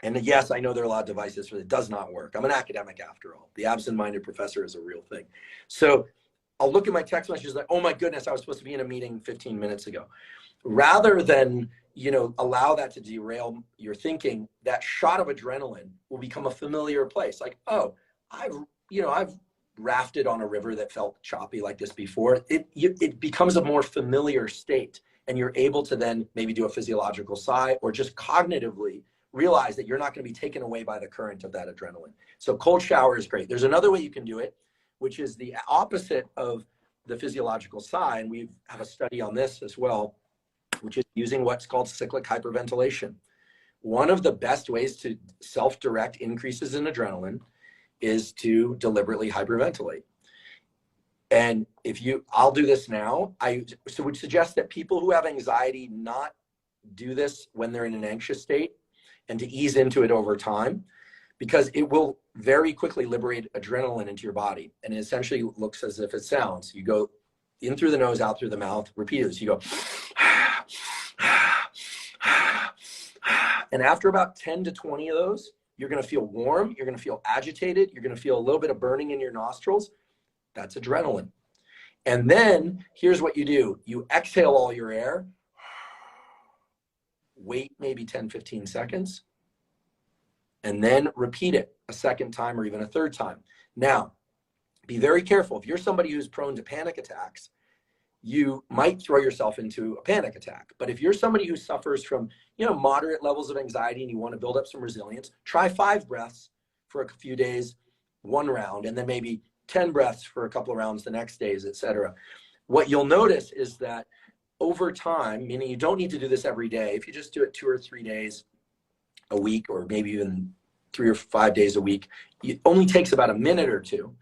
And yes, I know there are a lot of devices for it. It does not work. I'm an academic after all. The absent-minded professor is a real thing. So I'll look at my text messages like, oh my goodness, I was supposed to be in a meeting 15 minutes ago. Rather than, allow that to derail your thinking, that shot of adrenaline will become a familiar place. Like, oh, I've rafted on a river that felt choppy like this before. It becomes a more familiar state, and you're able to then maybe do a physiological sigh, or just cognitively realize that you're not going to be taken away by the current of that adrenaline. So cold shower is great. There's another way you can do it, which is the opposite of the physiological sigh, and we have a study on this as well, which is using what's called cyclic hyperventilation. One of the best ways to self-direct increases in adrenaline is to deliberately hyperventilate. And I'll do this now. I would suggest that people who have anxiety not do this when they're in an anxious state, and to ease into it over time, because it will very quickly liberate adrenaline into your body. And it essentially looks as if it sounds. You go in through the nose, out through the mouth, repeat it. So you go, and after about 10 to 20 of those, you're going to feel warm, you're going to feel agitated, you're going to feel a little bit of burning in your nostrils. That's adrenaline. And then here's what you do. You exhale all your air, wait maybe 10, 15 seconds, and then repeat it a second time or even a third time. Now, be very careful. If you're somebody who's prone to panic attacks, you might throw yourself into a panic attack. But if you're somebody who suffers from, moderate levels of anxiety, and you want to build up some resilience, try 5 breaths for a few days, 1 round, and then maybe 10 breaths for a couple of rounds the next days, etc. What you'll notice is that over time, meaning you don't need to do this every day, if you just do it 2 or 3 days a week, or maybe even 3 or 5 days a week, it only takes about a minute or two.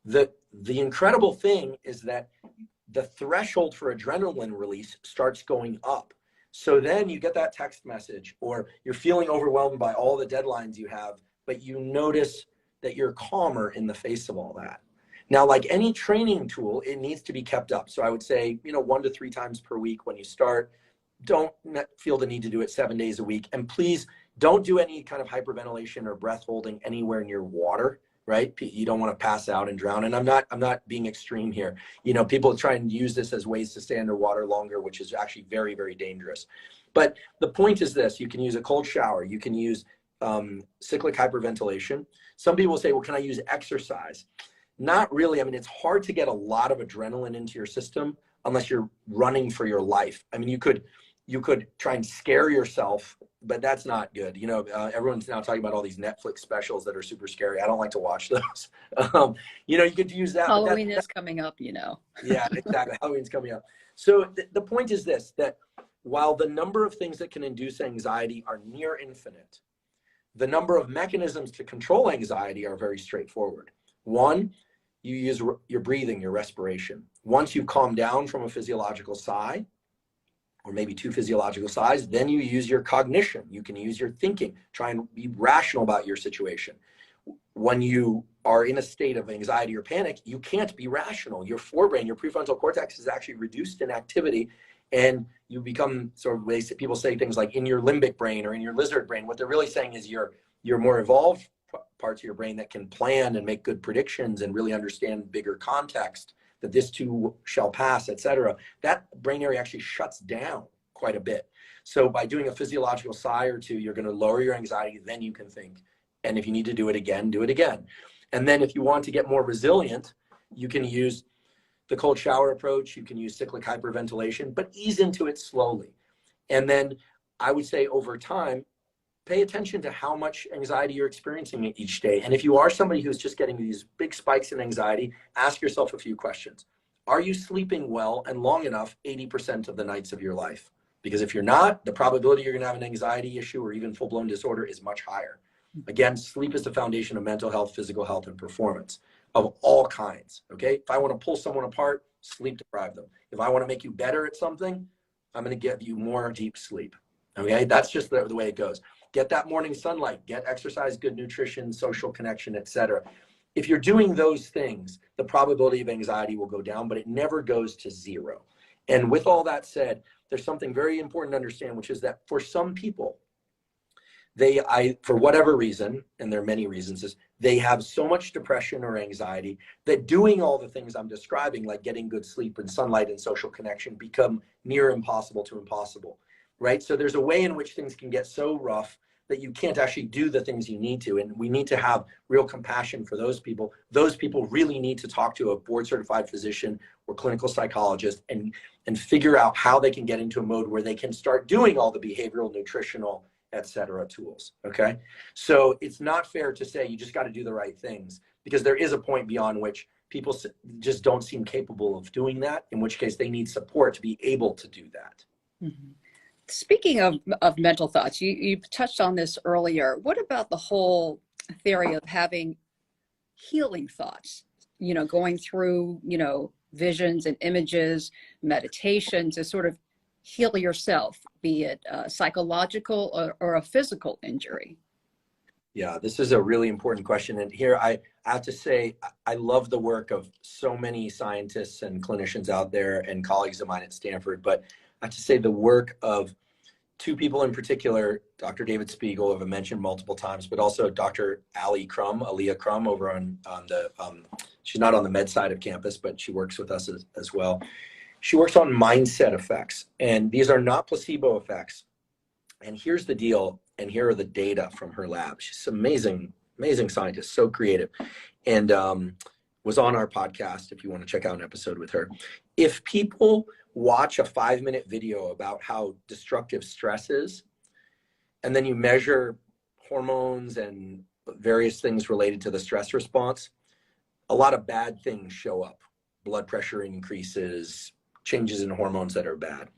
The incredible thing is that the threshold for adrenaline release starts going up. So then you get that text message, or you're feeling overwhelmed by all the deadlines you have, but you notice that you're calmer in the face of all that. Now, like any training tool, it needs to be kept up. So I would say, 1 to 3 times per week when you start. Don't feel the need to do it 7 days a week. And please don't do any kind of hyperventilation or breath holding anywhere near water, right? You don't want to pass out and drown. And I'm not being extreme here. People try and use this as ways to stay underwater longer, which is actually very, very dangerous. But the point is this: you can use a cold shower. You can use cyclic hyperventilation. Some people say, well, can I use exercise? Not really. I mean, it's hard to get a lot of adrenaline into your system unless you're running for your life. I mean, you could try and scare yourself, but that's not good. Everyone's now talking about all these Netflix specials that are super scary. I don't like to watch those. You could use that. Halloween is coming up, Yeah, exactly. Halloween's coming up. So the point is this, that while the number of things that can induce anxiety are near infinite, the number of mechanisms to control anxiety are very straightforward. One, you use your breathing, your respiration. Once you calm down from a physiological sigh, or maybe 2 physiological sighs, then you use your cognition. You can use your thinking. Try and be rational about your situation. When you are in a state of anxiety or panic, you can't be rational. Your forebrain, your prefrontal cortex, is actually reduced in activity, and you become people say things like in your limbic brain or in your lizard brain. What they're really saying is your more evolved parts of your brain that can plan and make good predictions and really understand bigger context, that this too shall pass, etc. That brain area actually shuts down quite a bit. So by doing a physiological sigh or 2, you're going to lower your anxiety, then you can think. And if you need to do it again, do it again. And then if you want to get more resilient, you can use the cold shower approach, you can use cyclic hyperventilation, but ease into it slowly. And then I would say over time, pay attention to how much anxiety you're experiencing each day. And if you are somebody who's just getting these big spikes in anxiety, ask yourself a few questions. Are you sleeping well and long enough 80% of the nights of your life? Because if you're not, the probability you're going to have an anxiety issue or even full-blown disorder is much higher. Again, sleep is the foundation of mental health, physical health, and performance of all kinds. Okay. If I want to pull someone apart, sleep deprive them. If I want to make you better at something, I'm going to give you more deep sleep. Okay. That's just the way it goes. Get that morning sunlight, get exercise, good nutrition, social connection, etc. If you're doing those things, the probability of anxiety will go down, but it never goes to zero. And with all that said, there's something very important to understand, which is that for some people, for whatever reason, and there are many reasons, is they have so much depression or anxiety that doing all the things I'm describing, like getting good sleep and sunlight and social connection, become near impossible to impossible, right? So there's a way in which things can get so rough that you can't actually do the things you need to. And we need to have real compassion for those people. Those people really need to talk to a board certified physician or clinical psychologist and figure out how they can get into a mode where they can start doing all the behavioral, nutritional, etc. tools. Okay. So it's not fair to say you just got to do the right things, because there is a point beyond which people just don't seem capable of doing that, in which case they need support to be able to do that. Mm-hmm. Speaking of mental thoughts, you touched on this earlier. What about the whole theory of having healing thoughts, going through, visions and images, meditation to sort of heal yourself, be it psychological or a physical injury? Yeah, this is a really important question. And here I have to say, I love the work of so many scientists and clinicians out there and colleagues of mine at Stanford, but I have to say the work of two people in particular, Dr. David Spiegel, who I've mentioned multiple times, but also Dr. Aaliyah Crum over on the, she's not on the med side of campus, but she works with us as well. She works on mindset effects, and these are not placebo effects. And here's the deal, and here are the data from her lab. She's an amazing scientist, so creative, and was on our podcast if you want to check out an episode with her. If people watch a 5-minute video about how destructive stress is, and then you measure hormones and various things related to the stress response, a lot of bad things show up. Blood pressure increases, changes in hormones that are bad.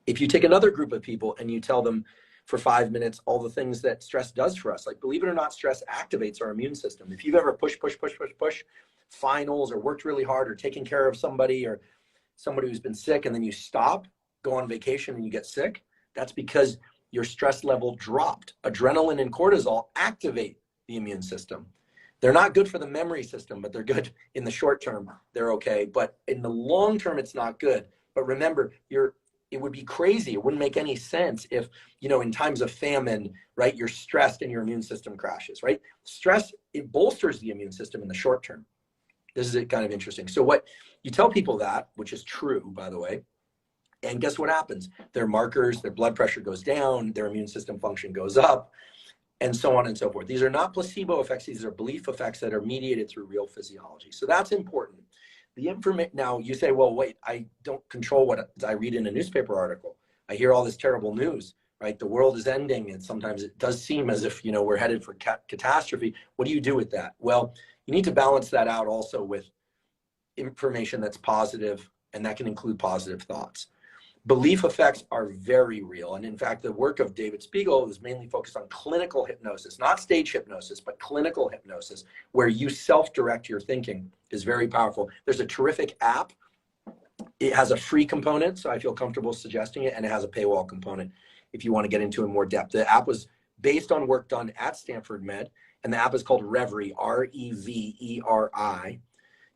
If you take another group of people and you tell them for 5 minutes all the things that stress does for us, like, believe it or not, stress activates our immune system. If you've ever pushed finals, or worked really hard, or taken care of somebody, or somebody who's been sick, and then you stop, go on vacation, and you get sick, that's because your stress level dropped. Adrenaline and cortisol activate the immune system. They're not good for the memory system, but they're good in the short term. They're okay. But in the long term, it's not good. But remember, it would be crazy. It wouldn't make any sense if, in times of famine, right, you're stressed and your immune system crashes, right? Stress, it bolsters the immune system in the short term. This is kind of interesting. So what you tell people that, which is true, by the way, and guess what happens? Their markers, their blood pressure goes down, their immune system function goes up, and so on and so forth. These are not placebo effects. These are belief effects that are mediated through real physiology. So that's important. Now you say, well, wait, I don't control what I read in a newspaper article. I hear all this terrible news, right? The world is ending, and sometimes it does seem as if, we're headed for catastrophe. What do you do with that? Well, you need to balance that out also with information that's positive, and that can include positive thoughts. Belief effects are very real. And in fact, the work of David Spiegel is mainly focused on clinical hypnosis, not stage hypnosis, but clinical hypnosis, where you self-direct your thinking, is very powerful. There's a terrific app. It has a free component, so I feel comfortable suggesting it, and it has a paywall component if you want to get into it in more depth. The app was based on work done at Stanford Med, and the app is called Reveri, Reveri.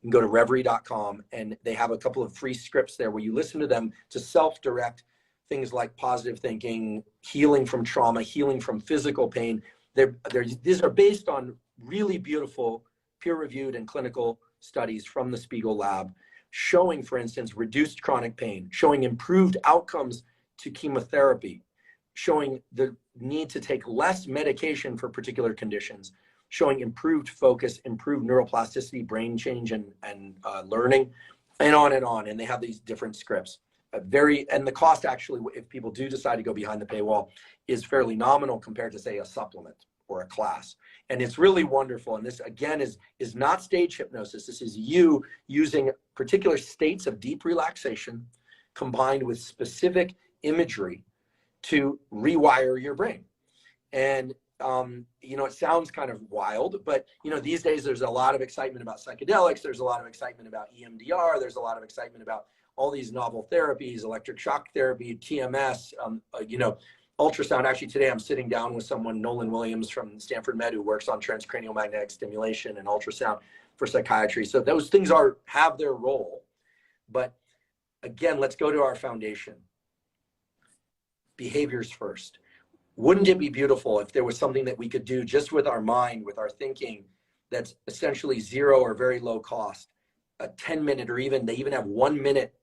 You can go to Reveri.com, and they have a couple of free scripts there where you listen to them to self-direct things like positive thinking, healing from trauma, healing from physical pain. These are based on really beautiful peer-reviewed and clinical studies from the Spiegel lab, showing, for instance, reduced chronic pain, showing improved outcomes to chemotherapy, showing the need to take less medication for particular conditions, showing improved focus, improved neuroplasticity, brain change, and learning, and on and on. And they have these different scripts. And the cost, actually, if people do decide to go behind the paywall, is fairly nominal compared to, say, a supplement or a class. And it's really wonderful. And this, again, is not stage hypnosis. This is you using particular states of deep relaxation combined with specific imagery to rewire your brain. And, you know, it sounds kind of wild, but, you know, these days there's a lot of excitement about psychedelics. There's a lot of excitement about EMDR. There's a lot of excitement about all these novel therapies, electric shock therapy, TMS, you know, ultrasound. Actually, today I'm sitting down with someone, Nolan Williams from Stanford Med, who works on transcranial magnetic stimulation and ultrasound for psychiatry. So those things have their role. But again, let's go to our foundation. Behaviors first. Wouldn't it be beautiful if there was something that we could do just with our mind, with our thinking, that's essentially zero or very low cost, a 10-minute, or they even have 1-minute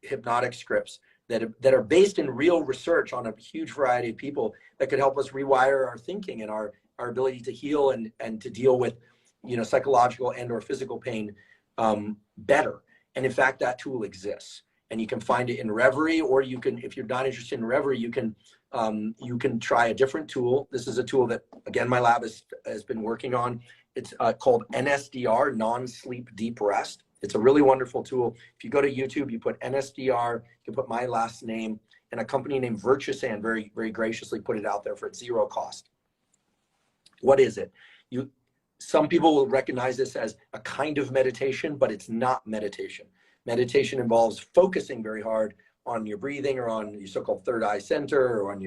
hypnotic scripts that are based in real research on a huge variety of people that could help us rewire our thinking and our ability to heal and to deal with, you know, psychological and or physical pain better. And in fact, that tool exists, and you can find it in Reverie, or you can, if you're not interested in Reverie, you can try a different tool. This is a tool that, again, my lab has been working on. It's called NSDR, non-sleep deep rest. It's a really wonderful tool. If you go to YouTube, you put NSDR, you can put my last name, and a company named Virtusan very, very graciously put it out there for its zero cost. What is it? Some people will recognize this as a kind of meditation, but it's not meditation. Meditation involves focusing very hard on your breathing or on your so-called third eye center or on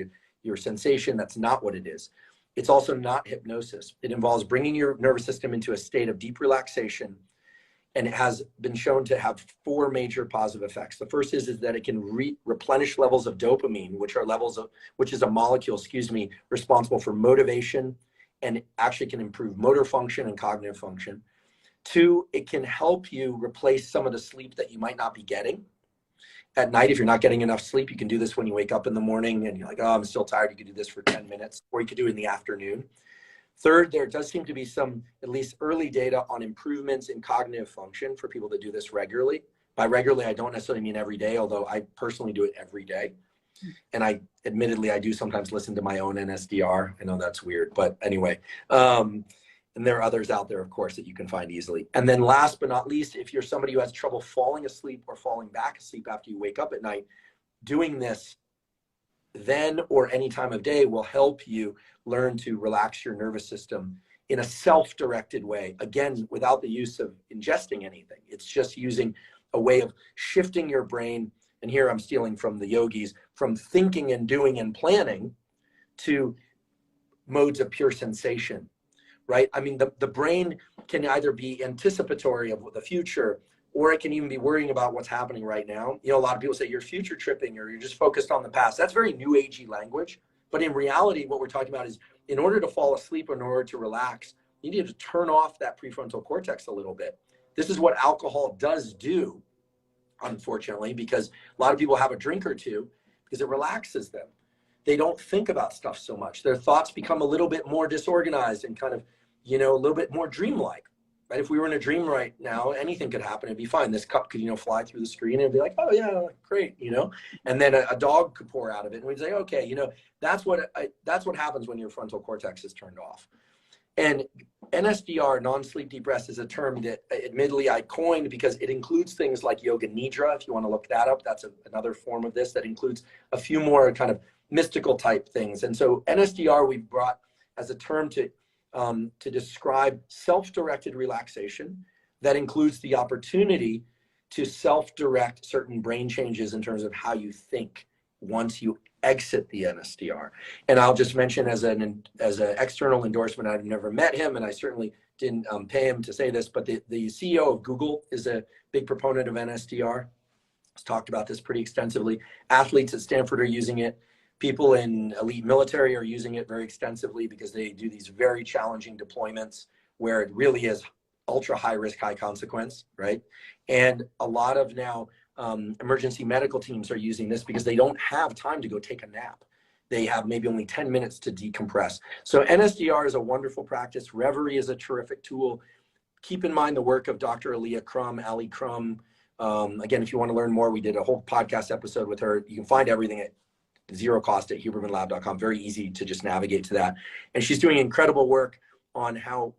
your sensation. That's not what it is. It's also not hypnosis. It involves bringing your nervous system into a state of deep relaxation, and it has been shown to have 4 major positive effects. The first is that it can replenish levels of dopamine, which is a molecule, responsible for motivation, and it actually can improve motor function and cognitive function. 2, it can help you replace some of the sleep that you might not be getting at night. If you're not getting enough sleep, you can do this when you wake up in the morning and you're like, oh, I'm still tired. You could do this for 10 minutes, or you could do it in the afternoon. 3rd, there does seem to be some, at least early data on improvements in cognitive function for people that do this regularly. By regularly, I don't necessarily mean every day, although I personally do it every day. And I do sometimes listen to my own NSDR. I know that's weird, but anyway. And there are others out there, of course, that you can find easily. And then last but not least, if you're somebody who has trouble falling asleep or falling back asleep after you wake up at night, doing this then or any time of day will help you learn to relax your nervous system in a self-directed way. Again, without the use of ingesting anything. It's just using a way of shifting your brain. And here I'm stealing from the yogis, from thinking and doing and planning to modes of pure sensation, right? I mean, the brain can either be anticipatory of the future, or it can even be worrying about what's happening right now. You know, a lot of people say you're future tripping or you're just focused on the past. That's very new agey language. But in reality, what we're talking about is, in order to fall asleep or in order to relax, you need to turn off that prefrontal cortex a little bit. This is what alcohol does do, unfortunately, because a lot of people have a drink or two because it relaxes them. They don't think about stuff so much. Their thoughts become a little bit more disorganized and kind of, you know, a little bit more dreamlike. Right? If we were in a dream right now, anything could happen. It'd be fine. This cup could, you know, fly through the screen and it'd be like, oh yeah, great, you know. And then a dog could pour out of it, and we'd say, okay, you know, that's what happens when your frontal cortex is turned off. And NSDR, non-sleep deep rest, is a term that admittedly I coined because it includes things like yoga nidra. If you want to look that up, that's another form of this that includes a few more kind of mystical type things. And so NSDR we've brought as a term to describe self-directed relaxation that includes the opportunity to self-direct certain brain changes in terms of how you think once you exit the NSDR. And I'll just mention as an external endorsement, I've never met him, and I certainly didn't pay him to say this, but the CEO of Google is a big proponent of NSDR. He's talked about this pretty extensively. Athletes at Stanford are using it. People in elite military are using it very extensively because they do these very challenging deployments where it really is ultra high risk, high consequence, right? And a lot of now emergency medical teams are using this because they don't have time to go take a nap. They have maybe only 10 minutes to decompress. So NSDR is a wonderful practice. Reverie is a terrific tool. Keep in mind the work of Dr. Ali Crum. Again, if you want to learn more, we did a whole podcast episode with her. You can find everything at zero cost at hubermanlab.com. Very easy to just navigate to that. And she's doing incredible work on how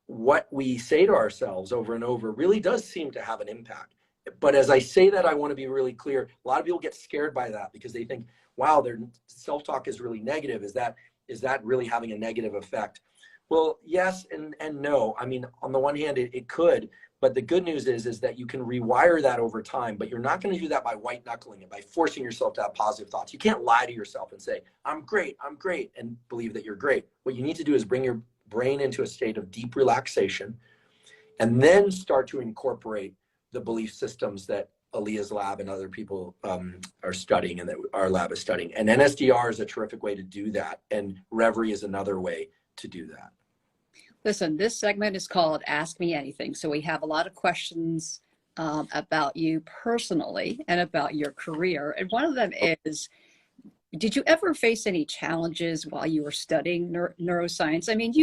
what we say to ourselves over and over really does seem to have an impact. But as I say that, I want to be really clear. A lot of people get scared by that because they think, wow, their self-talk is really negative. Is that really having a negative effect? Well, yes and no. I mean, on the one hand, it could, but the good news is that you can rewire that over time, but you're not going to do that by white knuckling it, by forcing yourself to have positive thoughts. You can't lie to yourself and say, I'm great, and believe that you're great. What you need to do is bring your brain into a state of deep relaxation and then start to incorporate the belief systems that Aaliyah's lab and other people are studying and that our lab is studying. And NSDR is a terrific way to do that. And Reverie is another way to do that. Listen, this segment is called Ask Me Anything. So we have a lot of questions about you personally and about your career. And one of them is, did you ever face any challenges while you were studying neuroscience? I mean,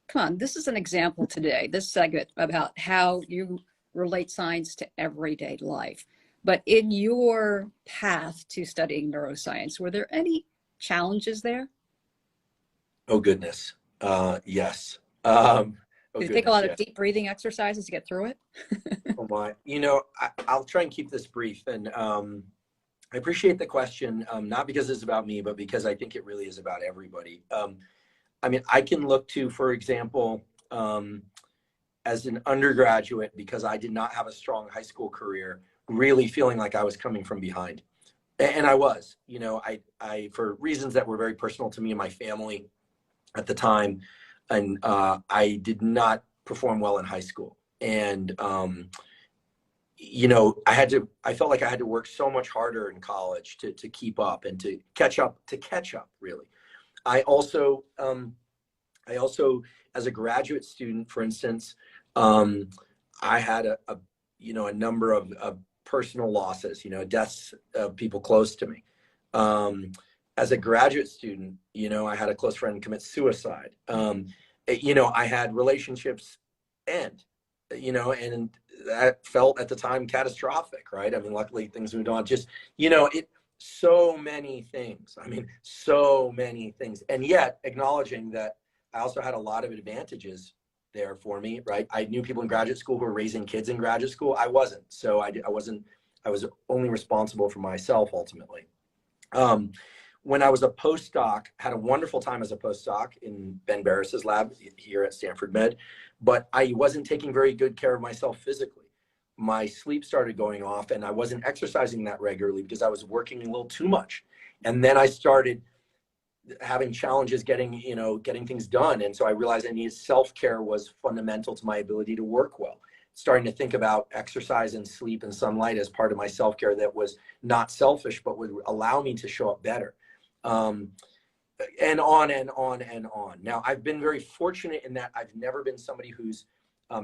come on, this is an example today, this segment about how you relate science to everyday life. But in your path to studying neuroscience, were there any challenges there? Oh, goodness. Yes. Did you take a lot of deep breathing exercises to get through it? Oh my, I'll try and keep this brief. And I appreciate the question, not because it's about me, but because I think it really is about everybody. I mean, I can look to, for example, as an undergraduate, because I did not have a strong high school career, really feeling like I was coming from behind. And I was, I for reasons that were very personal to me and my family at the time, and I did not perform well in high school. And, I felt like I had to work so much harder in college to keep up and to catch up, really. I also, as a graduate student, for instance, I had a number of personal losses, deaths of people close to me. As a graduate student, I had a close friend commit suicide. I had relationships end, and that felt at the time catastrophic, right? I mean, luckily things moved on. Just, so many things. I mean, so many things. And yet acknowledging that I also had a lot of advantages there for me, right? I knew people in graduate school who were raising kids in graduate school. I wasn't. So I was only responsible for myself ultimately. When I was a postdoc, had a wonderful time as a postdoc in Ben Barris's lab here at Stanford Med, but I wasn't taking very good care of myself physically. My sleep started going off and I wasn't exercising that regularly because I was working a little too much. And then I started having challenges getting things done. And so I realized I needed self-care was fundamental to my ability to work well. Starting to think about exercise and sleep and sunlight as part of my self-care that was not selfish, but would allow me to show up better. And on and on and on. Now, I've been very fortunate in that I've never been somebody who's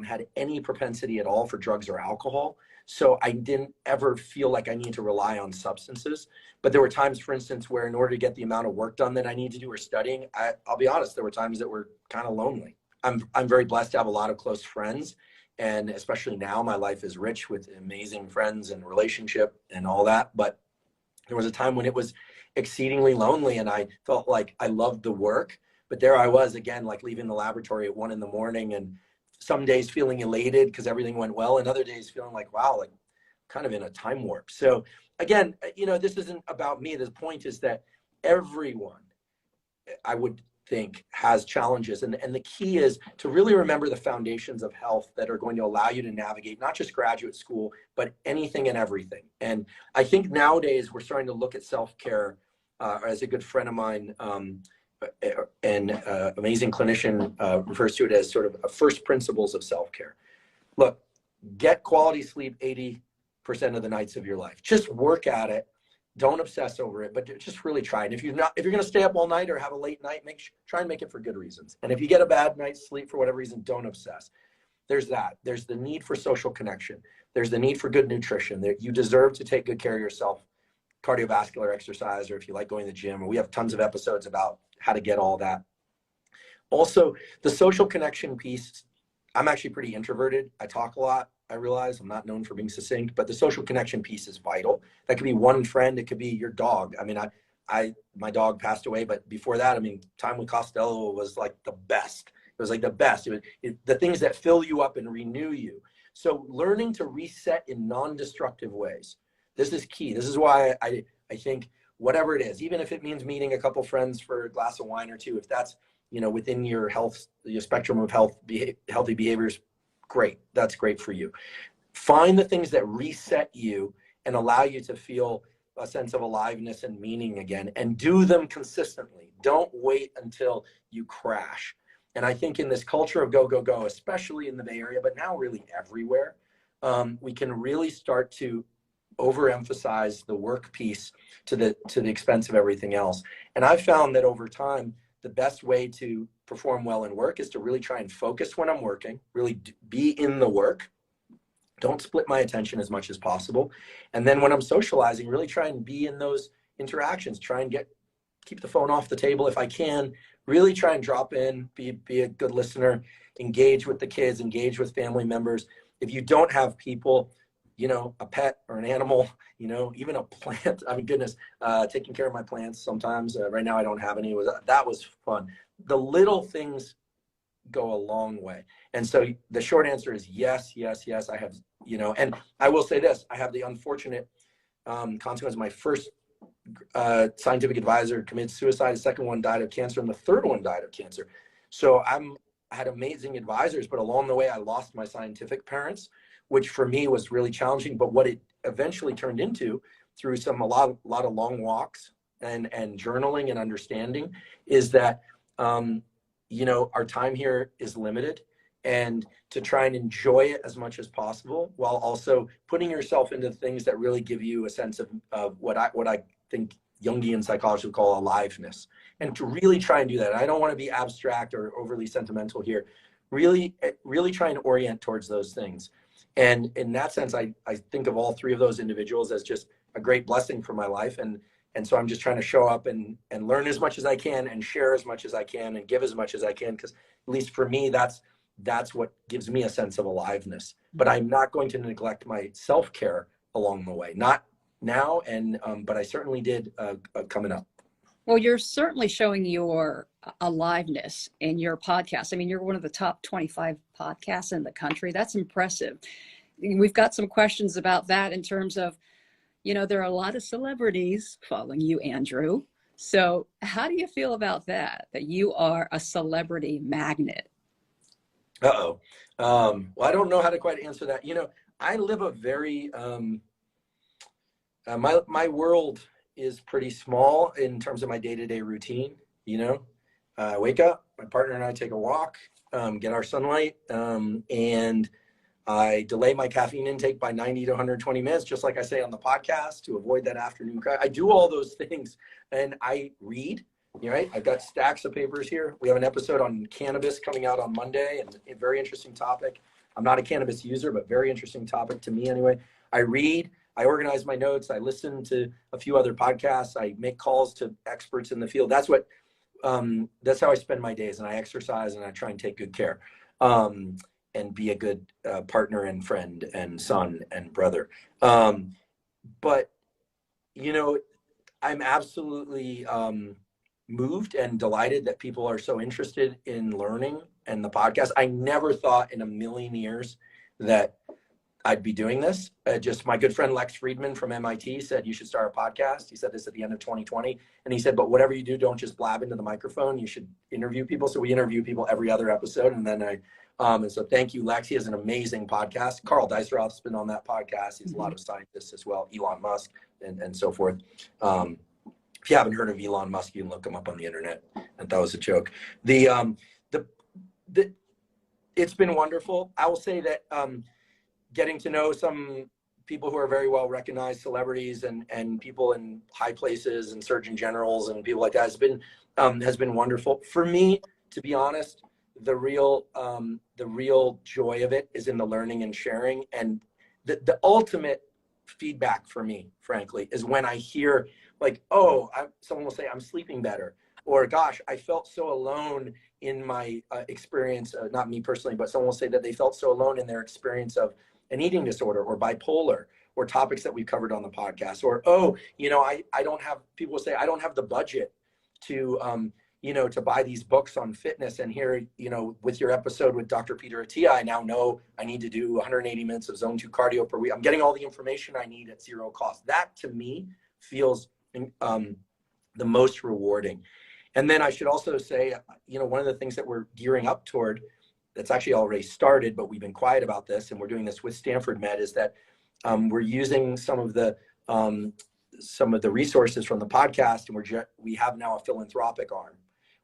had any propensity at all for drugs or alcohol. So I didn't ever feel like I needed to rely on substances. But there were times, for instance, where in order to get the amount of work done that I need to do or studying, I'll be honest, there were times that were kind of lonely. I'm very blessed to have a lot of close friends. And especially now, my life is rich with amazing friends and relationship and all that. But there was a time when it was exceedingly lonely and I felt like I loved the work, but there I was again, like leaving the laboratory at 1 a.m. and some days feeling elated because everything went well and other days feeling like, wow, like kind of in a time warp. So again, this isn't about me. The point is that everyone, I would think, has challenges. And the key is to really remember the foundations of health that are going to allow you to navigate not just graduate school, but anything and everything. And I think nowadays we're starting to look at self-care as a good friend of mine and amazing clinician refers to it as sort of a first principles of self-care. Look, get quality sleep 80% of the nights of your life. Just work at it. Don't obsess over it, but just really try. And if you're going to stay up all night or have a late night, try and make it for good reasons. And if you get a bad night's sleep for whatever reason, don't obsess. There's that. There's the need for social connection. There's the need for good nutrition. You deserve to take good care of yourself. Cardiovascular exercise, or if you like going to the gym, we have tons of episodes about how to get all that. Also, the social connection piece, I'm actually pretty introverted. I talk a lot. I realize I'm not known for being succinct, but the social connection piece is vital. That could be one friend. It could be your dog. I mean, my dog passed away, but before that, I mean, time with Costello was like the best. It was like the best. The things that fill you up and renew you. So learning to reset in non-destructive ways. This is key. This is why I think whatever it is, even if it means meeting a couple friends for a glass of wine or two, if that's, within your spectrum of healthy behaviors, great. That's great for you. Find the things that reset you and allow you to feel a sense of aliveness and meaning again, and do them consistently. Don't wait until you crash. And I think in this culture of go, go, go, especially in the Bay Area, but now really everywhere, we can really start to overemphasize the work piece to the expense of everything else. And I've found that over time, the best way to perform well in work is to really try and focus when I'm working, really be in the work. Don't split my attention as much as possible. And then when I'm socializing, really try and be in those interactions, try and keep the phone off the table if I can, really try and drop in, be a good listener, engage with the kids, engage with family members. If you don't have people, a pet or an animal, even a plant, I mean, goodness, taking care of my plants sometimes. Right now I don't have any. That was fun. The little things go a long way. And so the short answer is yes, yes, yes. I have, and I will say this, I have the unfortunate consequence. My first scientific advisor committed suicide. The second one died of cancer, and the third one died of cancer. So I had amazing advisors, but along the way, I lost my scientific parents, which for me was really challenging. But what it eventually turned into, through a lot of long walks and journaling and understanding, is that our time here is limited, and to try and enjoy it as much as possible, while also putting yourself into things that really give you a sense of what I think Jungian psychologists would call aliveness, and to really try and do that. I don't want to be abstract or overly sentimental here. Really try and orient towards those things. And in that sense, I think of all three of those individuals as just a great blessing for my life. And so I'm just trying to show up and learn as much as I can, and share as much as I can, and give as much as I can, because at least for me, that's what gives me a sense of aliveness. But I'm not going to neglect my self-care along the way. Not now, but I certainly did coming up. Well, you're certainly showing your aliveness in your podcast. I mean, you're one of the top 25 podcasts in the country. That's impressive. We've got some questions about that in terms of, there are a lot of celebrities following you, Andrew. So how do you feel about that you are a celebrity magnet? Well, I don't know how to quite answer that. I live a very, my world is pretty small in terms of my day-to-day routine. I wake up, my partner and I take a walk, get our sunlight, and I delay my caffeine intake by 90 to 120 minutes, just like I say on the podcast, to avoid that afternoon crash. I do all those things, and I read. Right? I've got stacks of papers here. We have an episode on cannabis coming out on Monday, and a very interesting topic. I'm not a cannabis user, but very interesting topic to me anyway. I read, I organize my notes, I listen to a few other podcasts, I make calls to experts in the field. That's how I spend my days, and I exercise, and I try and take good care, and be a good partner and friend and son and brother. But, I'm absolutely moved and delighted that people are so interested in learning and the podcast. I never thought in a million years that I'd be doing this. Just my good friend Lex Friedman from MIT said, you should start a podcast. He said this at the end of 2020. And he said, but whatever you do, don't just blab into the microphone. You should interview people. So we interview people every other episode. And then and so thank you, Lex. He has an amazing podcast. Carl Deisseroth's been on that podcast. He's a lot of scientists as well, Elon Musk and so forth. If you haven't heard of Elon Musk, you can look him up on the internet. And that was a joke. It's been wonderful. I will say that getting to know some people who are very well recognized, celebrities and people in high places and surgeon generals and people like that has been wonderful. For me, to be honest, the real joy of it is in the learning and sharing. And the ultimate feedback for me, frankly, is when I hear someone will say, I'm sleeping better, or gosh, I felt so alone in my experience, not me personally, but someone will say that they felt so alone in their experience of an eating disorder or bipolar, or topics that we've covered on the podcast, or, I don't have, people will say, I don't have the budget to, to buy these books on fitness. And here, with your episode with Dr. Peter Attia, I now know I need to do 180 minutes of zone 2 cardio per week. I'm getting all the information I need at zero cost. That to me feels the most rewarding. And then I should also say, one of the things that we're gearing up toward, that's actually already started, but we've been quiet about this, and we're doing this with Stanford Med, is that we're using some of the resources from the podcast, and we have now a philanthropic arm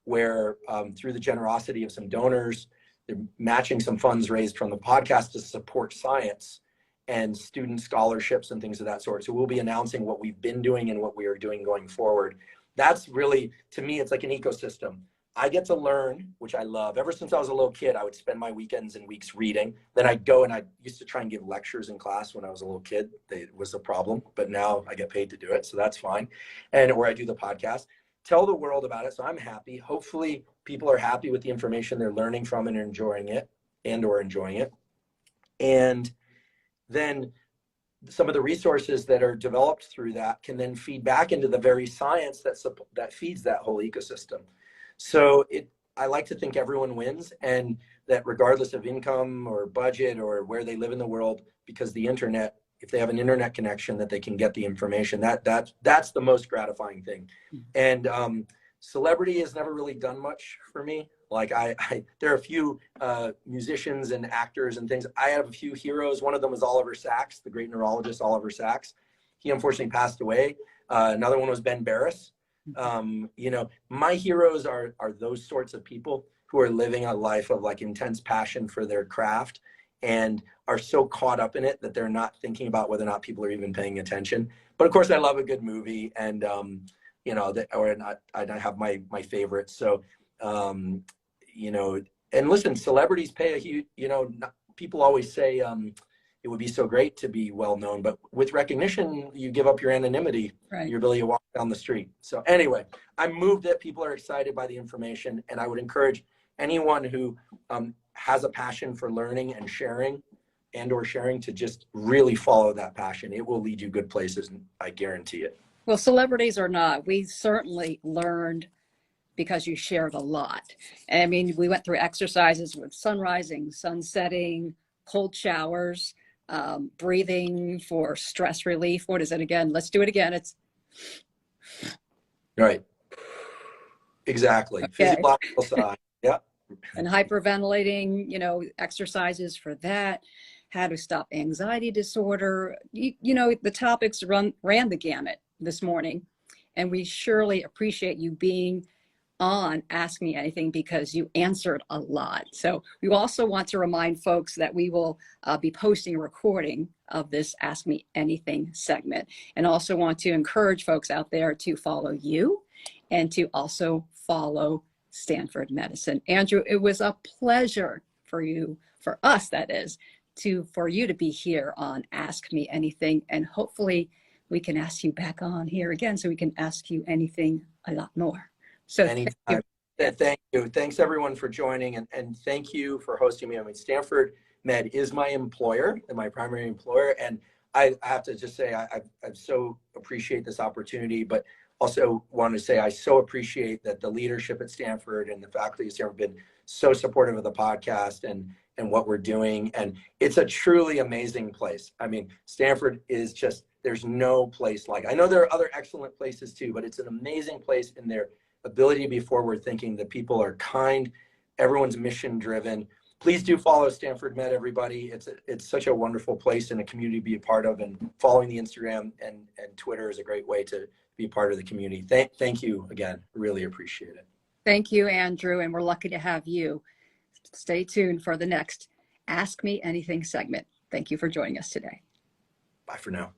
where through the generosity of some donors, they're matching some funds raised from the podcast to support science and student scholarships and things of that sort. So we'll be announcing what we've been doing and what we are doing going forward. That's really, to me, it's like an ecosystem. I get to learn, which I love. Ever since I was a little kid, I would spend my weekends and weeks reading. Then I'd go, and I used to try and give lectures in class when I was a little kid. It was a problem, but now I get paid to do it, so that's fine. Or I do the podcast. Tell the world about it, so I'm happy. Hopefully people are happy with the information they're learning from and enjoying it. And then some of the resources that are developed through that can then feed back into the very science that feeds that whole ecosystem. So I like to think everyone wins, and that regardless of income or budget or where they live in the world, because the internet, if they have an internet connection, that they can get the information, that's the most gratifying thing. And celebrity has never really done much for me. Like there are a few musicians and actors and things. I have a few heroes. One of them was Oliver Sacks, the great neurologist Oliver Sacks. He unfortunately passed away. Another one was Ben Barris. My heroes are those sorts of people who are living a life of like intense passion for their craft and are so caught up in it that they're not thinking about whether or not people are even paying attention. But of course, I love a good movie, and I have my favorites. So. And listen, celebrities pay a huge, people always say it would be so great to be well known, but with recognition, you give up your anonymity, right, your ability to walk down the street. So anyway, I'm moved that people are excited by the information, and I would encourage anyone who has a passion for learning and sharing to just really follow that passion. It will lead you good places, and I guarantee it. Well, celebrities or not, we certainly learned because you shared a lot. I mean, we went through exercises with sun rising, sun setting, cold showers, breathing for stress relief. What is it again? Let's do it again. It's right. Exactly. Okay. Physiological side. Yeah. And hyperventilating, exercises for that, how to stop anxiety disorder. The topics ran the gamut this morning, and we surely appreciate you being on Ask Me Anything because you answered a lot. So we also want to remind folks that we will be posting a recording of this Ask Me Anything segment, and also want to encourage folks out there to follow you and to also follow Stanford Medicine. Andrew, it was a pleasure for us, that is, for you to be here on Ask Me Anything, and hopefully we can ask you back on here again so we can ask you anything a lot more. So anytime. Thank you. Thanks everyone for joining, and thank you for hosting me. I mean, Stanford Med is my employer and my primary employer, and I have to just say I so appreciate this opportunity, but also want to say I so appreciate that the leadership at Stanford and the faculty at Stanford have been so supportive of the podcast and what we're doing, and it's a truly amazing place. I mean, Stanford is just, there's no place like it. I know there are other excellent places too, but it's an amazing place in their ability to be forward thinking. The people are kind, everyone's mission driven. Please do follow Stanford Med, everybody. It's such a wonderful place and a community to be a part of, and following the Instagram and Twitter is a great way to be part of the community. Thank you again. Really appreciate it. Thank you, Andrew, and we're lucky to have you. Stay tuned for the next Ask Me Anything segment. Thank you for joining us today. Bye for now.